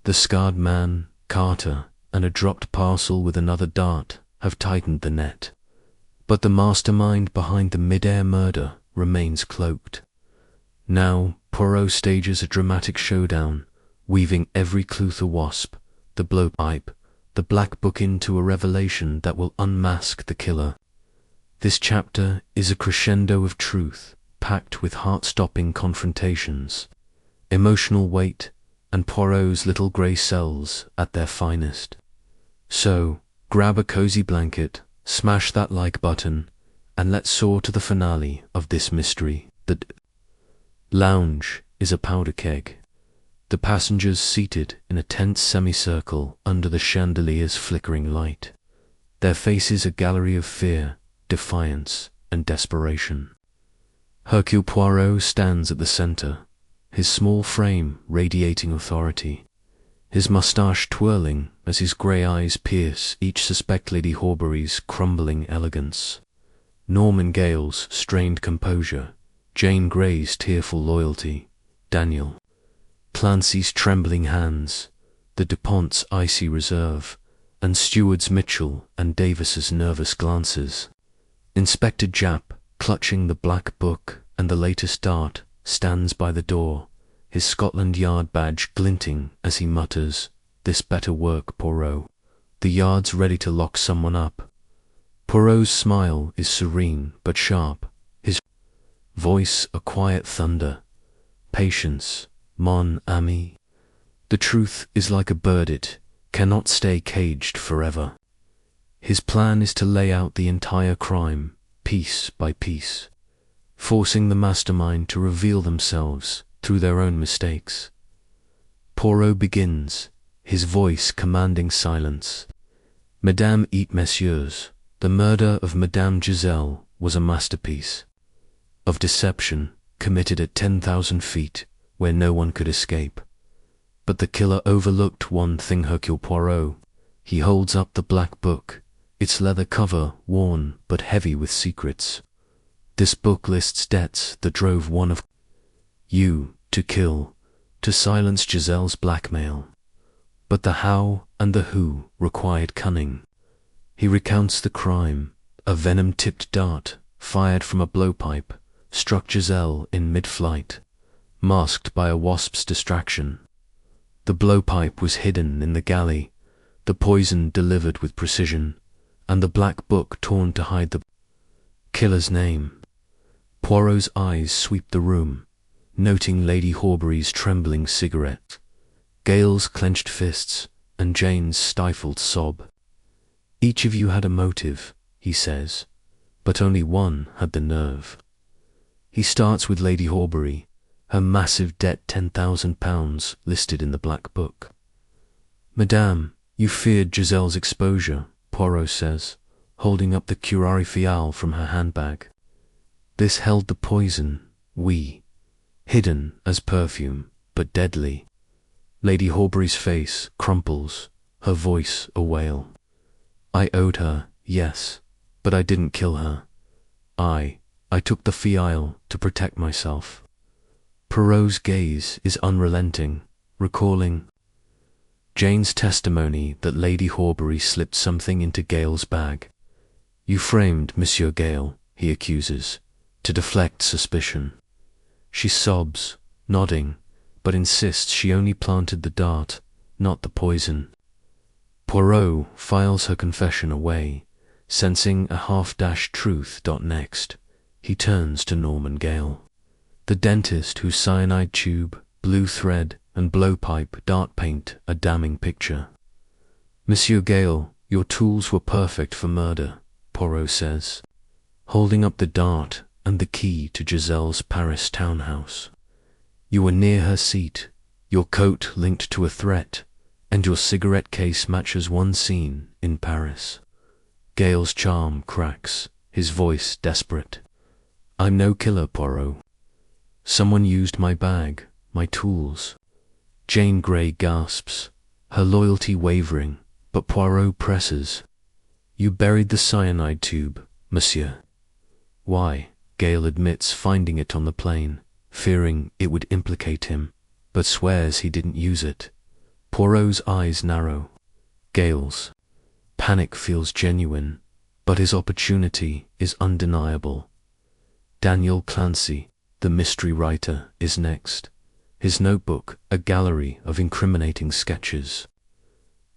The scarred man, Carter, and a dropped parcel with another dart have tightened the net, but the mastermind behind the mid-air murder remains cloaked. Now, Poirot stages a dramatic showdown, weaving every clue to wasp, the blowpipe, the black book into a revelation that will unmask the killer. This chapter is a crescendo of truth, packed with heart-stopping confrontations, emotional weight, and Poirot's little grey cells at their finest. So, grab a cozy blanket, smash that like button, and let's soar to the finale of this mystery. The lounge is a powder keg. The passengers seated in a tense semicircle under the chandelier's flickering light. Their faces a gallery of fear, defiance, and desperation. Hercule Poirot stands at the center, his small frame radiating authority, his moustache twirling as his grey eyes pierce each suspect Lady Horbury's crumbling elegance. Norman Gale's strained composure, Jane Grey's tearful loyalty, Daniel Clancy's trembling hands, the Duponts' icy reserve, and Stewards Mitchell and Davis's nervous glances. Inspector Japp, clutching the black book and the latest dart, stands by the door, his Scotland Yard badge glinting as he mutters, "This better work, Poirot." The Yard's ready to lock someone up. Poirot's smile is serene but sharp, his voice a quiet thunder. "Patience, mon ami. The truth is like a bird, it cannot stay caged forever." His plan is to lay out the entire crime, piece by piece, forcing the mastermind to reveal themselves through their own mistakes. Poirot begins, his voice commanding silence. "Mesdames et messieurs, the murder of Madame Giselle was a masterpiece of deception committed at 10,000 feet, where no one could escape. But the killer overlooked one thing, Hercule Poirot. He holds up the black book, its leather cover worn but heavy with secrets. This book lists debts that drove one of you to kill, to silence Giselle's blackmail. But the how and the who required cunning. He recounts the crime. A venom-tipped dart, fired from a blowpipe, struck Giselle in mid-flight, masked by a wasp's distraction. The blowpipe was hidden in the galley, the poison delivered with precision, and the black book torn to hide the killer's name. Poirot's eyes sweep the room, noting Lady Horbury's trembling cigarette, Gale's clenched fists, and Jane's stifled sob. "Each of you had a motive," he says, "but only one had the nerve." He starts with Lady Horbury, her massive debt £10,000 listed in the black book. "Madame, you feared Giselle's exposure," Poirot says, holding up the curare fial from her handbag. "This held the poison, hidden as perfume, but deadly." Lady Horbury's face crumples, her voice a wail. "I owed her, yes, but I didn't kill her. I took the fial to protect myself." Poirot's gaze is unrelenting, recalling Jane's testimony that Lady Horbury slipped something into Gale's bag. "You framed Monsieur Gale," he accuses, to deflect suspicion. She sobs, nodding, but insists she only planted the dart, not the poison. Poirot files her confession away, sensing a half-dashed truth. Next, he turns to Norman Gale, the dentist whose cyanide tube, blue thread, and blowpipe dart paint a damning picture. "Monsieur Gale, your tools were perfect for murder," Poirot says, holding up the dart and the key to Giselle's Paris townhouse. "You were near her seat, your coat linked to a threat, and your cigarette case matches one scene in Paris." Gale's charm cracks, his voice desperate. "I'm no killer, Poirot. Someone used my bag, my tools." Jane Grey gasps, her loyalty wavering, but Poirot presses. "You buried the cyanide tube, monsieur." "Why?" Gale admits finding it on the plane, fearing it would implicate him, but swears he didn't use it. Poirot's eyes narrow. Gale's panic feels genuine, but his opportunity is undeniable. Daniel Clancy, the mystery writer, is next, his notebook a gallery of incriminating sketches.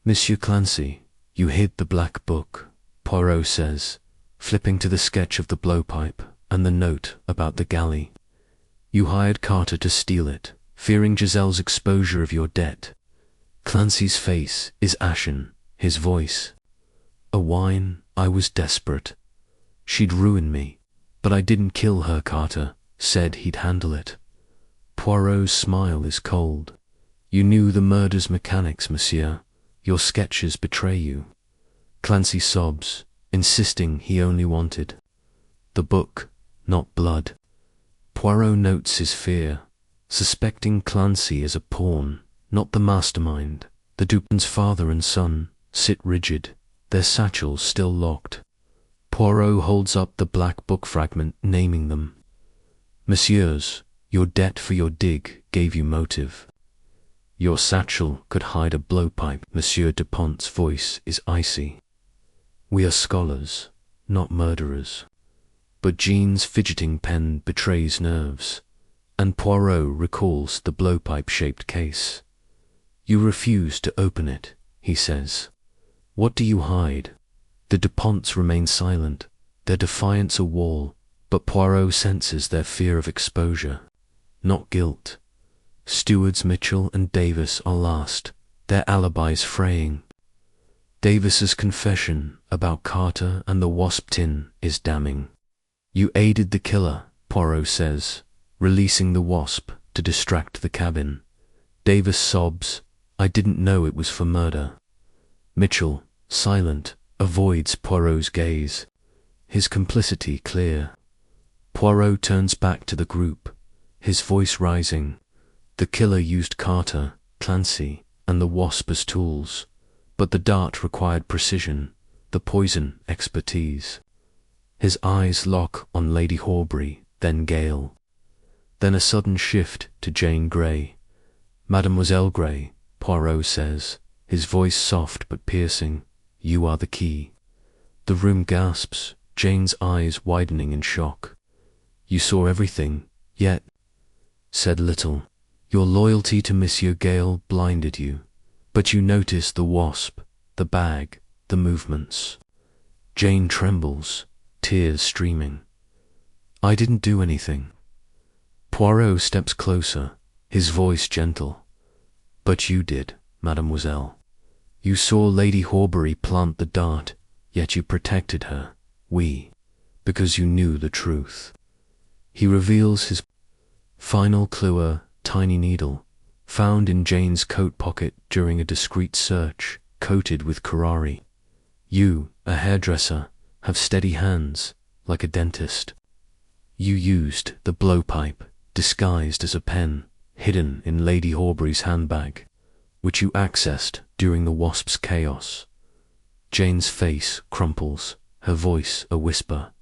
Monsieur Clancy, you hid the black book, Poirot says, flipping to the sketch of the blowpipe and the note about the galley. You hired Carter to steal it, fearing Giselle's exposure of your debt. Clancy's face is ashen, his voice a whine. I was desperate. She'd ruin me, but I didn't kill her. Carter said he'd handle it. Poirot's smile is cold. You knew the murder's mechanics, monsieur. Your sketches betray you. Clancy sobs, insisting he only wanted the book, not blood. Poirot notes his fear, suspecting Clancy as a pawn, not the mastermind. The Duponts' father and son sit rigid, their satchels still locked. Poirot holds up the black book fragment, naming them. Messieurs, your debt for your dig gave you motive. Your satchel could hide a blowpipe. Monsieur Dupont's voice is icy. We are scholars, not murderers. But Jean's fidgeting pen betrays nerves, and Poirot recalls the blowpipe-shaped case. You refuse to open it, he says. What do you hide? The Duponts remain silent, their defiance a wall, but Poirot senses their fear of exposure, not guilt. Stewards Mitchell and Davis are last, their alibis fraying. Davis's confession about Carter and the wasp tin is damning. You aided the killer, Poirot says, releasing the wasp to distract the cabin. Davis sobs, I didn't know it was for murder. Mitchell, silent, avoids Poirot's gaze, his complicity clear. Poirot turns back to the group, his voice rising. The killer used Carter, Clancy, and the wasp as tools, but the dart required precision, the poison expertise. His eyes lock on Lady Horbury, then Gale. Then a sudden shift to Jane Grey. Mademoiselle Grey, Poirot says, his voice soft but piercing, you are the key. The room gasps, Jane's eyes widening in shock. You saw everything, yet said little. Your loyalty to Monsieur Gale blinded you, but you noticed the wasp, the bag, the movements. Jane trembles, tears streaming. I didn't do anything. Poirot steps closer, his voice gentle. But you did, mademoiselle. You saw Lady Horbury plant the dart, yet you protected her, because you knew the truth. He reveals his final clue, a tiny needle, found in Jane's coat pocket during a discreet search, coated with curare. You, a hairdresser, have steady hands, like a dentist. You used the blowpipe, disguised as a pen, hidden in Lady Horbury's handbag, which you accessed during the wasp's chaos. Jane's face crumples, her voice a whisper.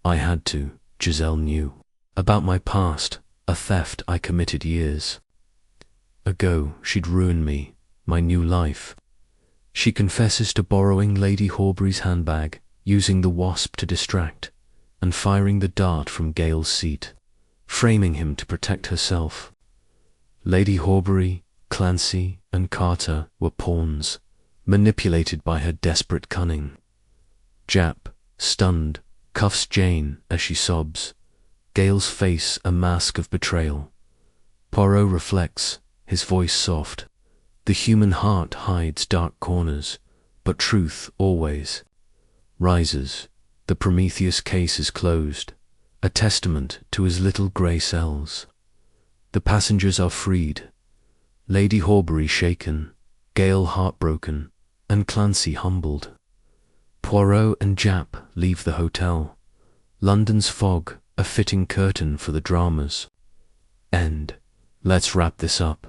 I had to, Giselle knew. About my past, a theft I committed years ago. She'd ruin me, my new life. She confesses to borrowing Lady Horbury's handbag, using the wasp to distract, and firing the dart from Gale's seat, framing him to protect herself. Lady Horbury, Clancy, and Carter were pawns, manipulated by her desperate cunning. Jap, stunned, cuffs Jane as she sobs, Gale's face a mask of betrayal. Poirot reflects, his voice soft. The human heart hides dark corners, but truth always rises. The Prometheus case is closed, a testament to his little grey cells. The passengers are freed. Lady Horbury shaken, Gale heartbroken, and Clancy humbled. Poirot and Jap leave the hotel. London's fog, a fitting curtain for the dramas. End. Let's wrap this up.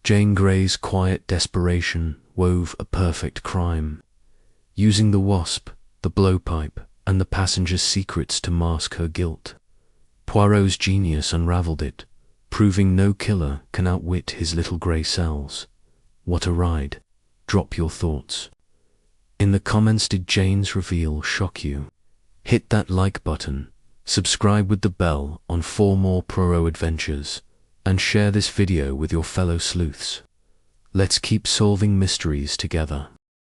Jane Grey's quiet desperation wove a perfect crime, using the wasp, the blowpipe, and the passengers' secrets to mask her guilt. Poirot's genius unraveled it, proving no killer can outwit his little grey cells. What a ride. Drop your thoughts in the comments. Did Jane's reveal shock you? Hit that like button, subscribe with the bell on for more Poirot adventures, and share this video with your fellow sleuths. Let's keep solving mysteries together.